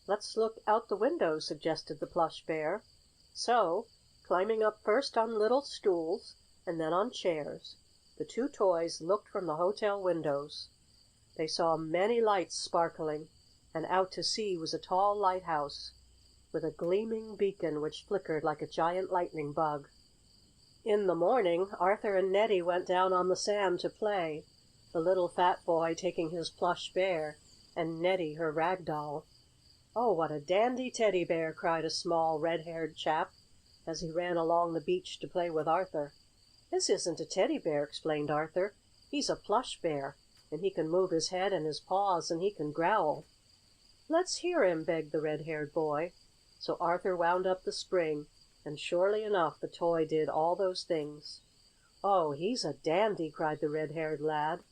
"Let's look out the windows," suggested the Plush Bear. So, climbing up first on little stools and then on chairs, the two toys looked from the hotel windows. They saw many lights sparkling, and out to sea was a tall lighthouse, with a gleaming beacon which flickered like a giant lightning bug. In the morning Arthur and Nettie went down on the sand to play, the little fat boy taking his Plush Bear and Nettie her Rag Doll. "Oh, what a dandy Teddy Bear!" cried a small, red-haired chap, as he ran along the beach to play with Arthur. "This isn't a Teddy Bear," explained Arthur. "He's a Plush Bear, and he can move his head and his paws, and he can growl." "Let's hear him," begged the red-haired boy. So Arthur wound up the spring, and surely enough the toy did all those things. "Oh, he's a dandy!" cried the red-haired lad.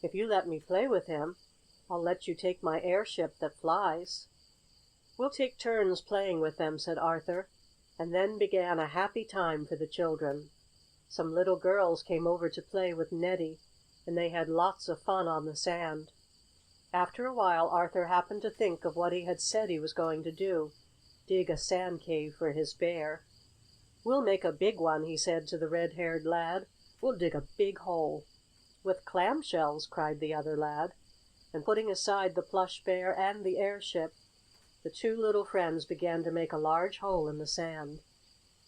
"If you let me play with him, I'll let you take my airship that flies." "We'll take turns playing with them," said Arthur, and then began a happy time for the children. Some little girls came over to play with Nettie, and they had lots of fun on the sand. After a while Arthur happened to think of what he had said he was going to do: dig a sand cave for his bear. "We'll make a big one," he said to the red-haired lad. "We'll dig a big hole." "With clamshells!" cried the other lad, and putting aside the Plush Bear and the airship, the two little friends began to make a large hole in the sand.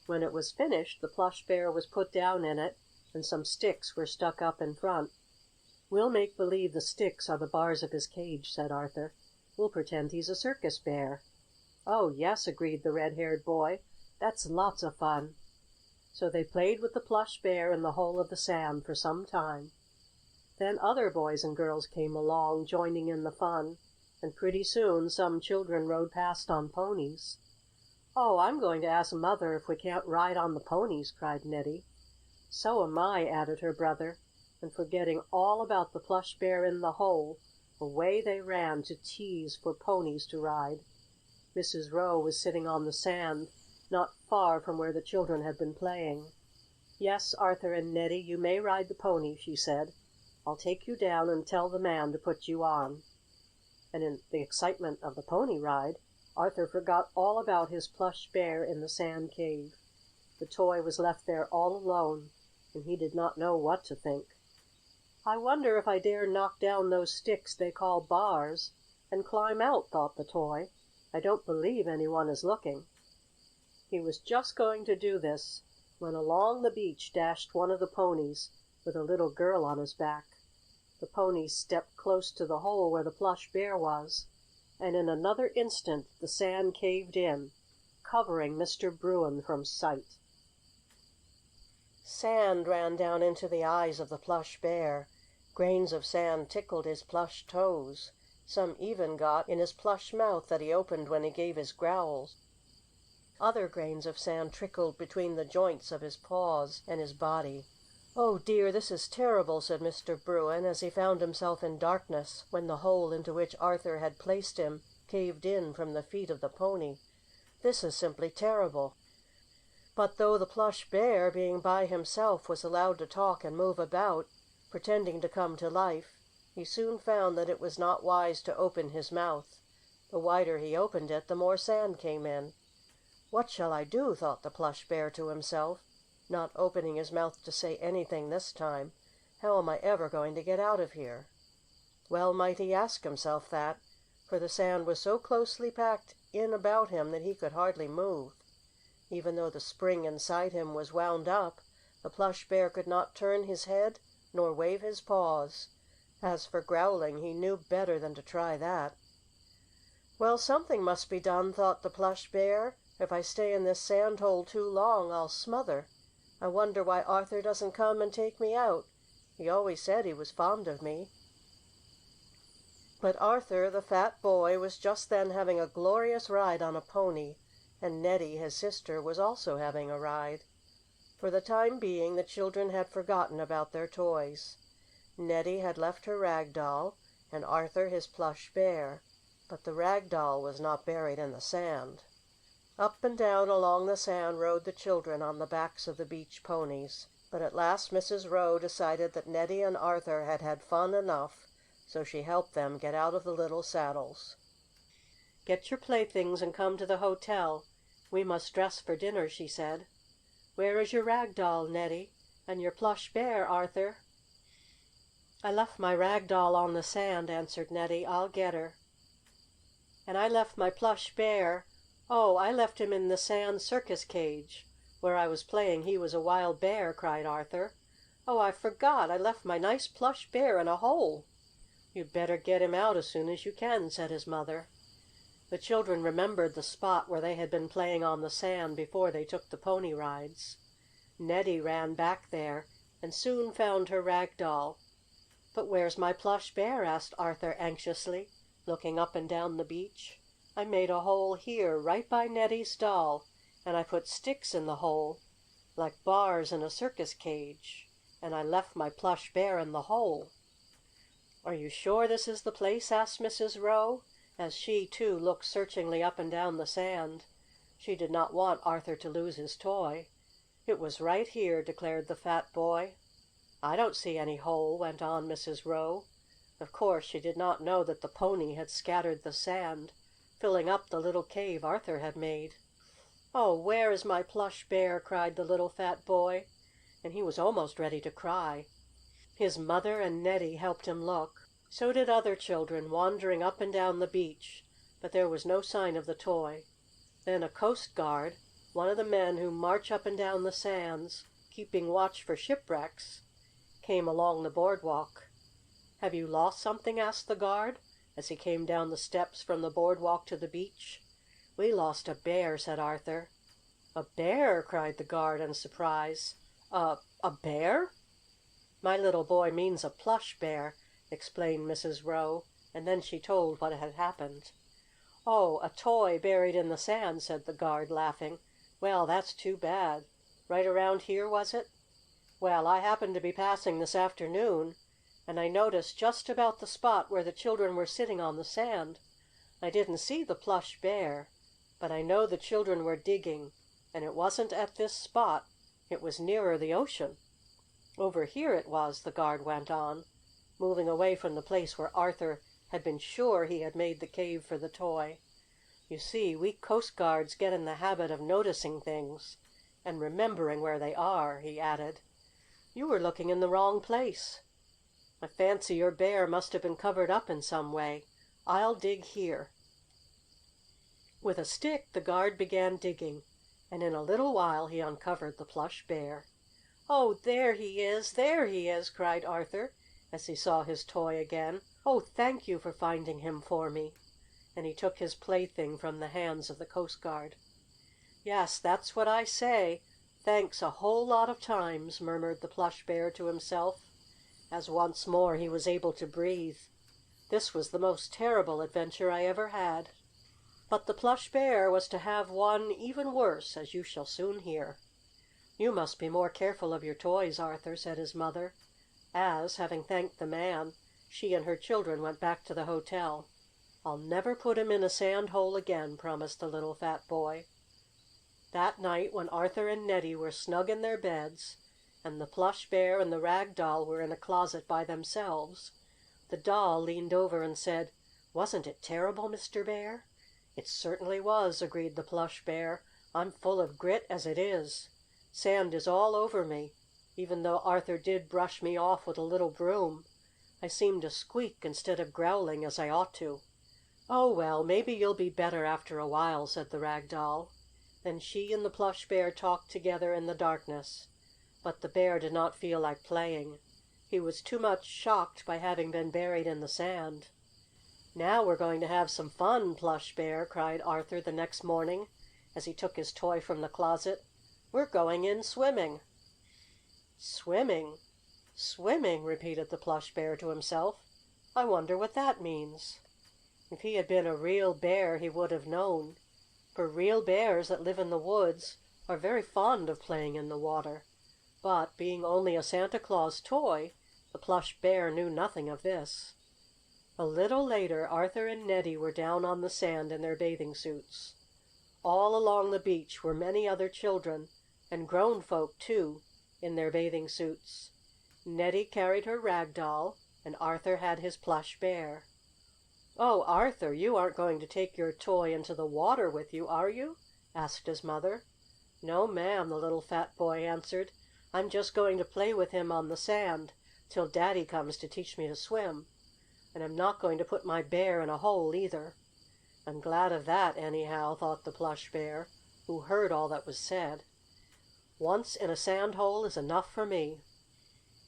When it was finished the Plush Bear was put down in it, and some sticks were stuck up in front. "We'll make believe the sticks are the bars of his cage," said Arthur. "We'll pretend he's a circus bear." "Oh, yes," agreed the red-haired boy. "That's lots of fun." So they played with the Plush Bear in the hole of the sand for some time. Then other boys and girls came along, joining in the fun, and pretty soon some children rode past on ponies. "Oh, I'm going to ask Mother if we can't ride on the ponies," cried Nettie. "So am I," added her brother, and forgetting all about the Plush Bear in the hole, away they ran to tease for ponies to ride. Mrs. Rowe was sitting on the sand, not far from where the children had been playing. "Yes, Arthur and Nettie, you may ride the pony," she said. "I'll take you down and tell the man to put you on." And in the excitement of the pony ride, Arthur forgot all about his Plush Bear in the sand cave. The toy was left there all alone, and he did not know what to think. "I wonder if I dare knock down those sticks they call bars and climb out," thought the toy. "I don't believe anyone is looking." He was just going to do this when along the beach dashed one of the ponies with a little girl on his back. The pony stepped close to the hole where the Plush Bear was, and in another instant the sand caved in, covering Mr. Bruin from sight. Sand ran down into the eyes of the Plush Bear. Grains of sand tickled his plush toes. Some even got in his plush mouth that he opened when he gave his growls. Other grains of sand trickled between the joints of his paws and his body. "Oh, dear, this is terrible," said Mr. Bruin, as he found himself in darkness when the hole into which Arthur had placed him caved in from the feet of the pony. "This is simply terrible." But though the Plush Bear, being by himself, was allowed to talk and move about, pretending to come to life, he soon found that it was not wise to open his mouth. The wider he opened it, the more sand came in. "What shall I do?" thought the Plush Bear to himself, not opening his mouth to say anything this time. "How am I ever going to get out of here?" Well might he ask himself that, for the sand was so closely packed in about him that he could hardly move. Even though the spring inside him was wound up, the Plush Bear could not turn his head nor wave his paws. As for growling, he knew better than to try that. "Well, something must be done," thought the Plush Bear. "If I stay in this sand hole too long, I'll smother. I wonder why Arthur doesn't come and take me out. He always said he was fond of me." But Arthur, the fat boy, was just then having a glorious ride on a pony, and Nettie, his sister, was also having a ride. For the time being the children had forgotten about their toys. Nettie had left her rag doll, and Arthur his Plush Bear, but the rag doll was not buried in the sand. Up and down along the sand rode the children on the backs of the beach ponies. But at last Mrs. Rowe decided that Nettie and Arthur had had fun enough, so she helped them get out of the little saddles. "Get your playthings and come to the hotel. We must dress for dinner," she said. "Where is your rag doll, Nettie? And your Plush Bear, Arthur?" "I left my rag doll on the sand," answered Nettie. "I'll get her." "And I left my Plush Bear. Oh, I left him in the sand circus cage, where I was playing he was a wild bear," cried Arthur. "Oh, I forgot! I left my nice Plush Bear in a hole." "You'd better get him out as soon as you can," said his mother. The children remembered the spot where they had been playing on the sand before they took the pony rides. Nettie ran back there and soon found her rag doll. "But where's my Plush Bear?" asked Arthur anxiously, looking up and down the beach. "I made a hole here, right by Nettie's doll, and I put sticks in the hole, like bars in a circus cage, and I left my Plush Bear in the hole." "Are you sure this is the place?" asked Mrs. Rowe, as she, too, looked searchingly up and down the sand. She did not want Arthur to lose his toy. "It was right here," declared the fat boy. "I don't see any hole," went on Mrs. Rowe. Of course she did not know that the pony had scattered the sand, filling up the little cave Arthur had made. "Oh, where is my Plush Bear?" cried the little fat boy, and he was almost ready to cry. His mother and Nettie helped him look. So did other children, wandering up and down the beach, but there was no sign of the toy. Then a coast guard, one of the men who march up and down the sands, keeping watch for shipwrecks, came along the boardwalk. "Have you lost something?" asked the guard, as he came down the steps from the boardwalk to the beach. "We lost a bear," said Arthur. "A bear!" cried the guard in surprise. "A bear?" "My little boy means a Plush Bear," explained Mrs. Rowe, and then she told what had happened. "Oh, a toy buried in the sand," said the guard, laughing. "Well, that's too bad. Right around here, was it? Well, I happened to be passing this afternoon, and I noticed just about the spot where the children were sitting on the sand. I didn't see the Plush Bear, but I know the children were digging, and it wasn't at this spot. It was nearer the ocean. Over here it was," the guard went on, moving away from the place where Arthur had been sure he had made the cave for the toy. "You see, we coast guards get in the habit of noticing things, and remembering where they are," he added. You were looking in the wrong place. I fancy your bear must have been covered up in some way. I'll dig here." With a stick the guard began digging, and in a little while he uncovered the Plush Bear. "Oh, there he is! There he is!" cried Arthur, as he saw his toy again. "Oh, thank you for finding him for me!" And he took his plaything from the hands of the Coast Guard. "Yes, that's what I say. Thanks a whole lot of times," murmured the Plush Bear to himself, as once more he was able to breathe. "This was the most terrible adventure I ever had." But the Plush Bear was to have one even worse, as you shall soon hear. "You must be more careful of your toys, Arthur," said his mother, as, having thanked the man, she and her children went back to the hotel. "I'll never put him in a sand hole again," promised the little fat boy. That night, when Arthur and Nettie were snug in their beds, and the Plush Bear and the Rag Doll were in a closet by themselves, the doll leaned over and said, "Wasn't it terrible, Mr. Bear?" "It certainly was," agreed the Plush Bear. "I'm full of grit as it is. Sand is all over me. Even though Arthur did brush me off with a little broom, I seem to squeak instead of growling as I ought to." "Oh, well, maybe you'll be better after a while," said the Rag Doll. Then she and the Plush Bear talked together in the darkness. But the bear did not feel like playing. He was too much shocked by having been buried in the sand. "Now we're going to have some fun, Plush Bear!" cried Arthur the next morning, as he took his toy from the closet. "We're going in swimming." "Swimming? Swimming?" repeated the Plush Bear to himself. "I wonder what that means." If he had been a real bear he would have known, for real bears that live in the woods are very fond of playing in the water. But, being only a Santa Claus toy, the Plush Bear knew nothing of this. A little later Arthur and Nettie were down on the sand in their bathing suits. All along the beach were many other children, and grown folk, too, in their bathing suits. Nettie carried her Rag Doll, and Arthur had his Plush Bear. "Oh, Arthur, you aren't going to take your toy into the water with you, are you?" asked his mother. "No, ma'am," the little fat boy answered. "I'm just going to play with him on the sand till Daddy comes to teach me to swim. And I'm not going to put my bear in a hole, either." "I'm glad of that, anyhow," thought the Plush Bear, who heard all that was said. "Once in a sand hole is enough for me."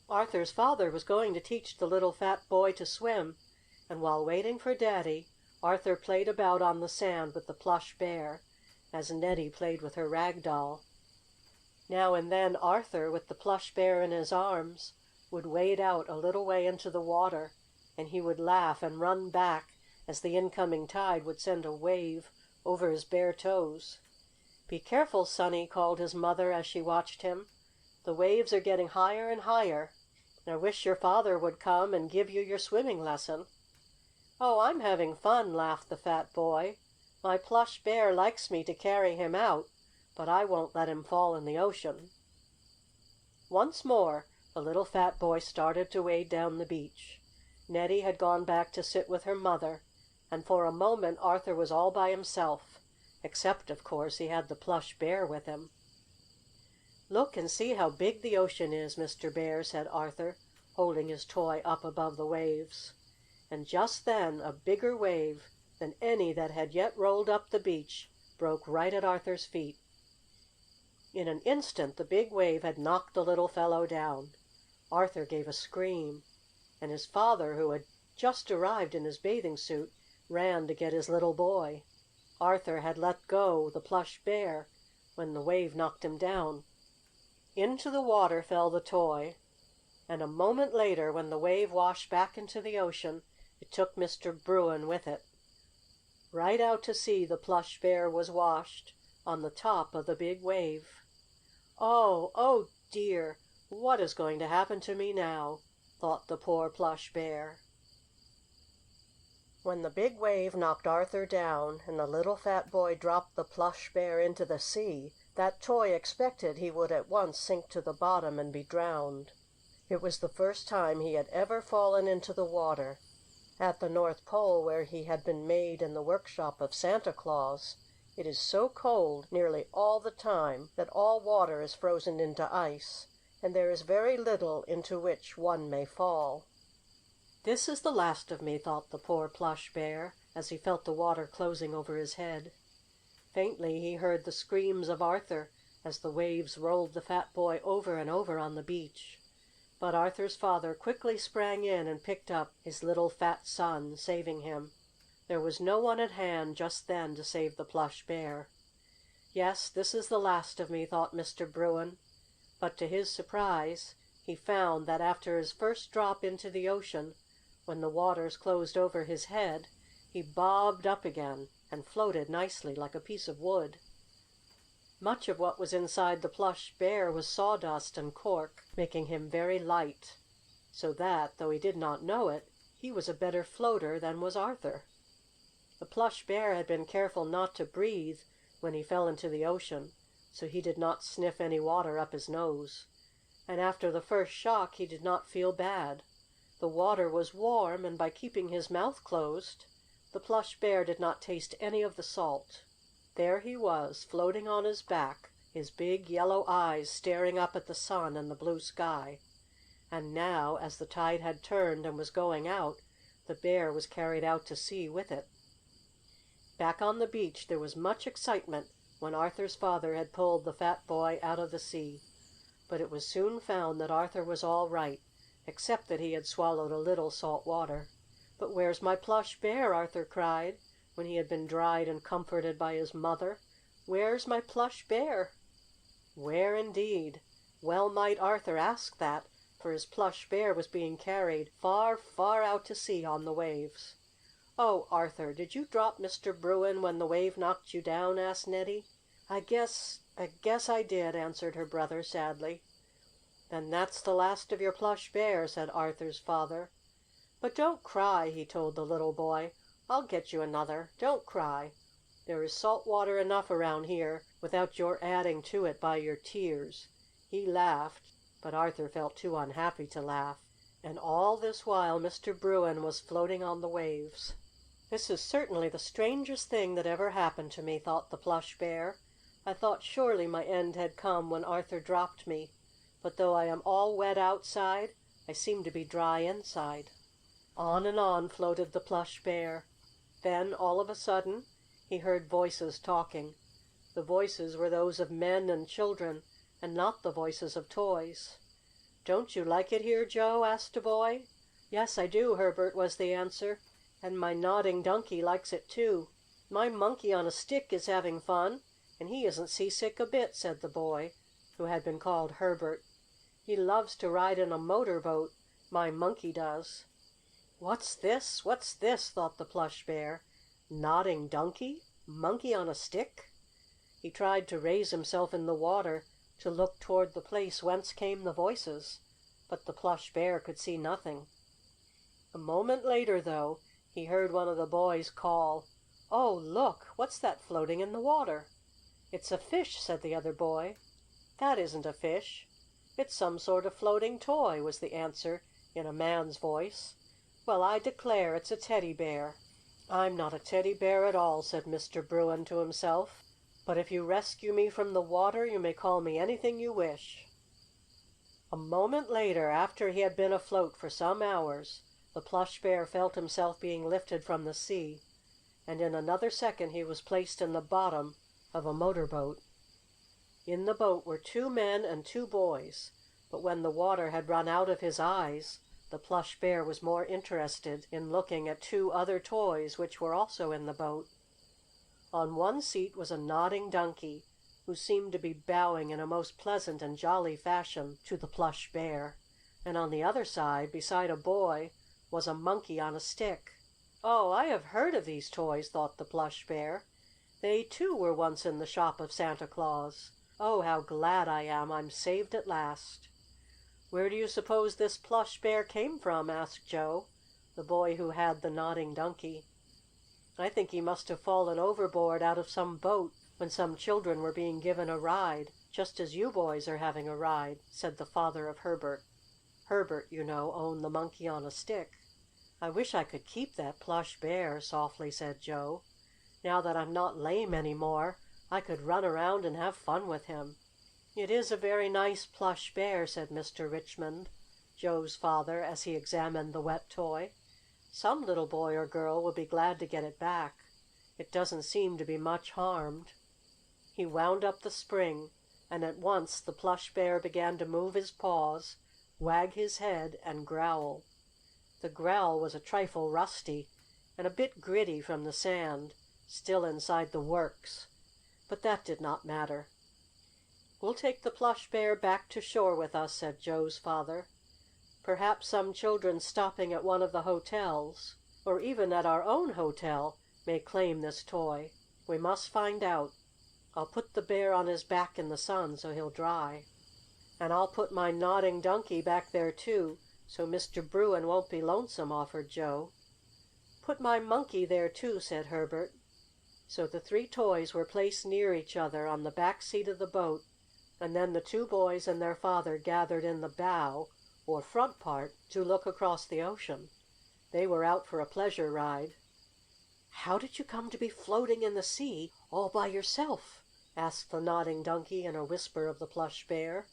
Arthur's father was going to teach the little fat boy to swim, and while waiting for Daddy, Arthur played about on the sand with the Plush Bear, as Nettie played with her Rag Doll. Now and then Arthur, with the Plush Bear in his arms, would wade out a little way into the water, and he would laugh and run back as the incoming tide would send a wave over his bare toes. "Be careful, Sonny," called his mother as she watched him. "The waves are getting higher and higher. I wish your father would come and give you your swimming lesson." "Oh, I'm having fun," laughed the fat boy. "My Plush Bear likes me to carry him out, but I won't let him fall in the ocean." Once more the little fat boy started to wade down the beach. Nettie had gone back to sit with her mother, and for a moment Arthur was all by himself, except, of course, he had the Plush Bear with him. "Look and see how big the ocean is, Mr. Bear," said Arthur, holding his toy up above the waves. And just then a bigger wave than any that had yet rolled up the beach broke right at Arthur's feet. In an instant the big wave had knocked the little fellow down. Arthur gave a scream, and his father, who had just arrived in his bathing suit, ran to get his little boy. Arthur had let go the Plush Bear when the wave knocked him down. Into the water fell the toy, and a moment later, when the wave washed back into the ocean, it took Mr. Bruin with it. Right out to sea the Plush Bear was washed, on the top of the big wave. "Oh, oh dear! What is going to happen to me now?" thought the poor Plush Bear. When the big wave knocked Arthur down, and the little fat boy dropped the Plush Bear into the sea, that toy expected he would at once sink to the bottom and be drowned. It was the first time he had ever fallen into the water. At the North Pole, where he had been made in the workshop of Santa Claus, it is so cold nearly all the time that all water is frozen into ice, and there is very little into which one may fall." "This is the last of me," thought the poor Plush Bear, as he felt the water closing over his head. Faintly he heard the screams of Arthur as the waves rolled the fat boy over and over on the beach. But Arthur's father quickly sprang in and picked up his little fat son, saving him. There was no one at hand just then to save the Plush Bear. "Yes, this is the last of me," thought Mr. Bruin. But to his surprise he found that after his first drop into the ocean, when the waters closed over his head, he bobbed up again and floated nicely like a piece of wood. Much of what was inside the Plush Bear was sawdust and cork, making him very light, so that, though he did not know it, he was a better floater than was Arthur. The Plush Bear had been careful not to breathe when he fell into the ocean, so he did not sniff any water up his nose. And after the first shock he did not feel bad. The water was warm, and by keeping his mouth closed, the Plush Bear did not taste any of the salt. There he was, floating on his back, his big yellow eyes staring up at the sun and the blue sky. And now, as the tide had turned and was going out, the bear was carried out to sea with it. Back on the beach there was much excitement when Arthur's father had pulled the fat boy out of the sea. But it was soon found that Arthur was all right, except that he had swallowed a little salt water. "But where's my Plush Bear?" Arthur cried, when he had been dried and comforted by his mother. "Where's my Plush Bear?" Where indeed? Well might Arthur ask that, for his Plush Bear was being carried far, far out to sea on the waves. "Oh, Arthur, did you drop Mr. Bruin when the wave knocked you down?" asked Nettie. I guess I did," answered her brother sadly. "Then that's the last of your Plush Bear," said Arthur's father. "But don't cry," he told the little boy. "I'll get you another. Don't cry. There is salt water enough around here without your adding to it by your tears." He laughed, but Arthur felt too unhappy to laugh. And all this while Mr. Bruin was floating on the waves. "This is certainly the strangest thing that ever happened to me," thought the Plush Bear. "I thought surely my end had come when Arthur dropped me, but though I am all wet outside, I seem to be dry inside." On and on floated the Plush Bear. Then, all of a sudden, he heard voices talking. The voices were those of men and children, and not the voices of toys. "Don't you like it here, Joe?" asked a boy. "Yes, I do, Herbert," was the answer. "And my Nodding Donkey likes it, too. My Monkey on a Stick is having fun, and he isn't seasick a bit," said the boy, who had been called Herbert. "He loves to ride in a motor boat, my Monkey does." "What's this? What's this?" thought the Plush Bear. "Nodding Donkey? Monkey on a Stick?" He tried to raise himself in the water to look toward the place whence came the voices, but the Plush Bear could see nothing. A moment later, though, he heard one of the boys call: "Oh, look! What's that floating in the water?" "It's a fish," said the other boy. "That isn't a fish. It's some sort of floating toy," was the answer in a man's voice. "Well, I declare, it's a Teddy Bear." "I'm not a Teddy Bear at all," said Mr. Bruin to himself. "But if you rescue me from the water you may call me anything you wish." A moment later, after he had been afloat for some hours, the Plush Bear felt himself being lifted from the sea, and in another second he was placed in the bottom of a motor boat. In the boat were 2 men and 2 boys, but when the water had run out of his eyes, the Plush Bear was more interested in looking at 2 other toys which were also in the boat. On one seat was a Nodding Donkey, who seemed to be bowing in a most pleasant and jolly fashion to the Plush Bear, and on the other side, beside a boy, was a Monkey on a Stick. "Oh, I have heard of these toys," thought the Plush Bear. "They, too, were once in the shop of Santa Claus. Oh, how glad I am I'm saved at last." "Where do you suppose this Plush Bear came from?" asked Joe, the boy who had the Nodding Donkey. "I think he must have fallen overboard out of some boat when some children were being given a ride, just as you boys are having a ride," said the father of Herbert. Herbert, you know, owned the Monkey on a Stick. "I wish I could keep that Plush Bear," softly said Joe. "Now that I'm not lame any more I could run around and have fun with him." "It is a very nice plush bear," said Mr. Richmond, Joe's father, as he examined the wet toy. "Some little boy or girl would be glad to get it back. It doesn't seem to be much harmed." He wound up the spring, and at once the plush bear began to move his paws, wag his head, and growl. The growl was a trifle rusty, and a bit gritty from the sand, still inside the works, but that did not matter. "We'll take the plush bear back to shore with us," said Joe's father. "Perhaps some children stopping at one of the hotels, or even at our own hotel, may claim this toy. We must find out. I'll put the bear on his back in the sun so he'll dry." "And I'll put my Nodding Donkey back there, too, so Mr. Bruin won't be lonesome," offered Joe. "Put my Monkey there, too," said Herbert. So the three toys were placed near each other on the back seat of the boat, and then the two boys and their father gathered in the bow, or front part, to look across the ocean. They were out for a pleasure ride. "How did you come to be floating in the sea all by yourself?" asked the Nodding Donkey in a whisper of the Plush Bear.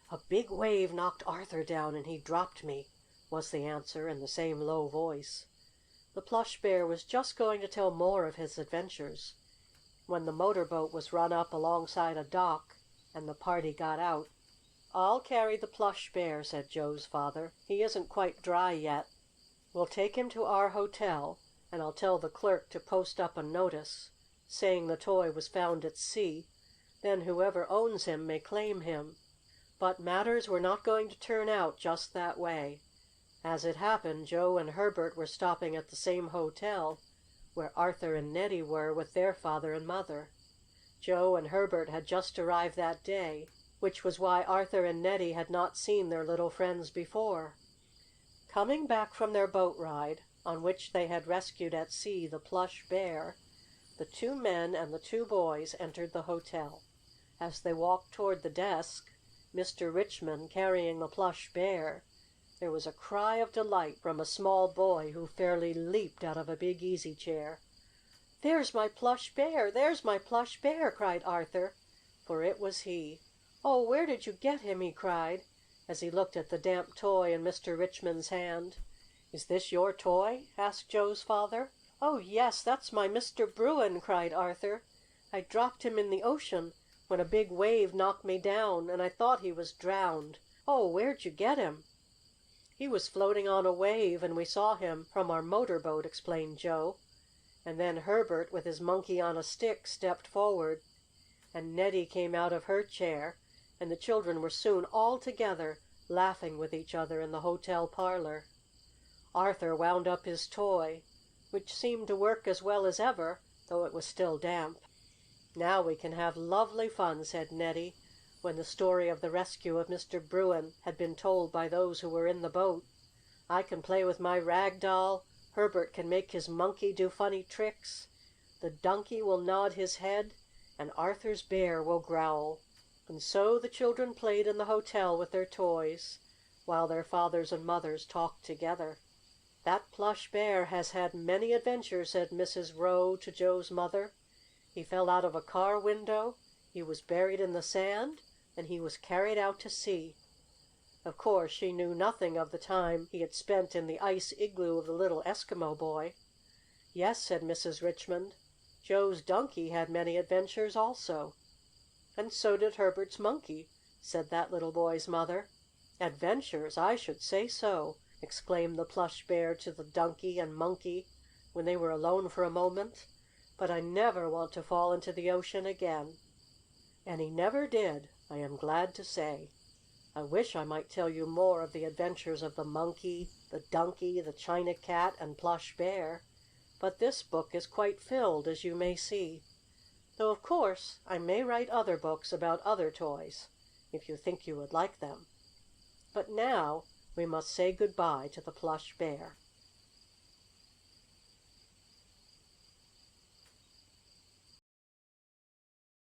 "A big wave knocked Arthur down and he dropped me," was the answer in the same low voice. The Plush Bear was just going to tell more of his adventures when the motor boat was run up alongside a dock, and the party got out. "I'll carry the Plush Bear," said Joe's father. "He isn't quite dry yet. We'll take him to our hotel, and I'll tell the clerk to post up a notice saying the toy was found at sea. Then whoever owns him may claim him." But matters were not going to turn out just that way. As it happened, Joe and Herbert were stopping at the same hotel where Arthur and Nettie were with their father and mother. Joe and Herbert had just arrived that day, which was why Arthur and Nettie had not seen their little friends before. Coming back from their boat ride, on which they had rescued at sea the Plush Bear, the two men and the two boys entered the hotel. As they walked toward the desk, Mr. Richmond carrying the Plush Bear, there was a cry of delight from a small boy who fairly leaped out of a big easy chair. "There's my Plush Bear! There's my Plush Bear!" cried Arthur, for it was he. "Oh, where did you get him?" he cried, as he looked at the damp toy in Mr. Richmond's hand. "Is this your toy?" asked Joe's father. "Oh, yes, that's my Mr. Bruin!" cried Arthur. "I dropped him in the ocean when a big wave knocked me down, and I thought he was drowned. Oh, where'd you get him?" "He was floating on a wave, and we saw him from our motor boat," explained Joe. And then Herbert, with his Monkey on a Stick, stepped forward, and Nettie came out of her chair, and the children were soon all together, laughing with each other in the hotel parlor. Arthur wound up his toy, which seemed to work as well as ever, though it was still damp. "Now we can have lovely fun," said Nettie, when the story of the rescue of Mr. Bruin had been told by those who were in the boat. "I can play with my rag doll, Herbert can make his Monkey do funny tricks, the Donkey will nod his head, and Arthur's Bear will growl." And so the children played in the hotel with their toys, while their fathers and mothers talked together. "That Plush Bear has had many adventures," said Mrs. Rowe to Joe's mother. "He fell out of a car window, he was buried in the sand, and he was carried out to sea." Of course she knew nothing of the time he had spent in the ice igloo of the little Eskimo boy. "Yes," said Mrs. Richmond, "Joe's Donkey had many adventures also." "And so did Herbert's Monkey," said that little boy's mother. "Adventures? I should say so!" exclaimed the Plush Bear to the Donkey and Monkey when they were alone for a moment. "But I never want to fall into the ocean again." And he never did, I am glad to say. I wish I might tell you more of the adventures of the Monkey, the Donkey, the China Cat, and Plush Bear, but this book is quite filled, as you may see. Though, of course, I may write other books about other toys, if you think you would like them. But now we must say good bye to the Plush Bear.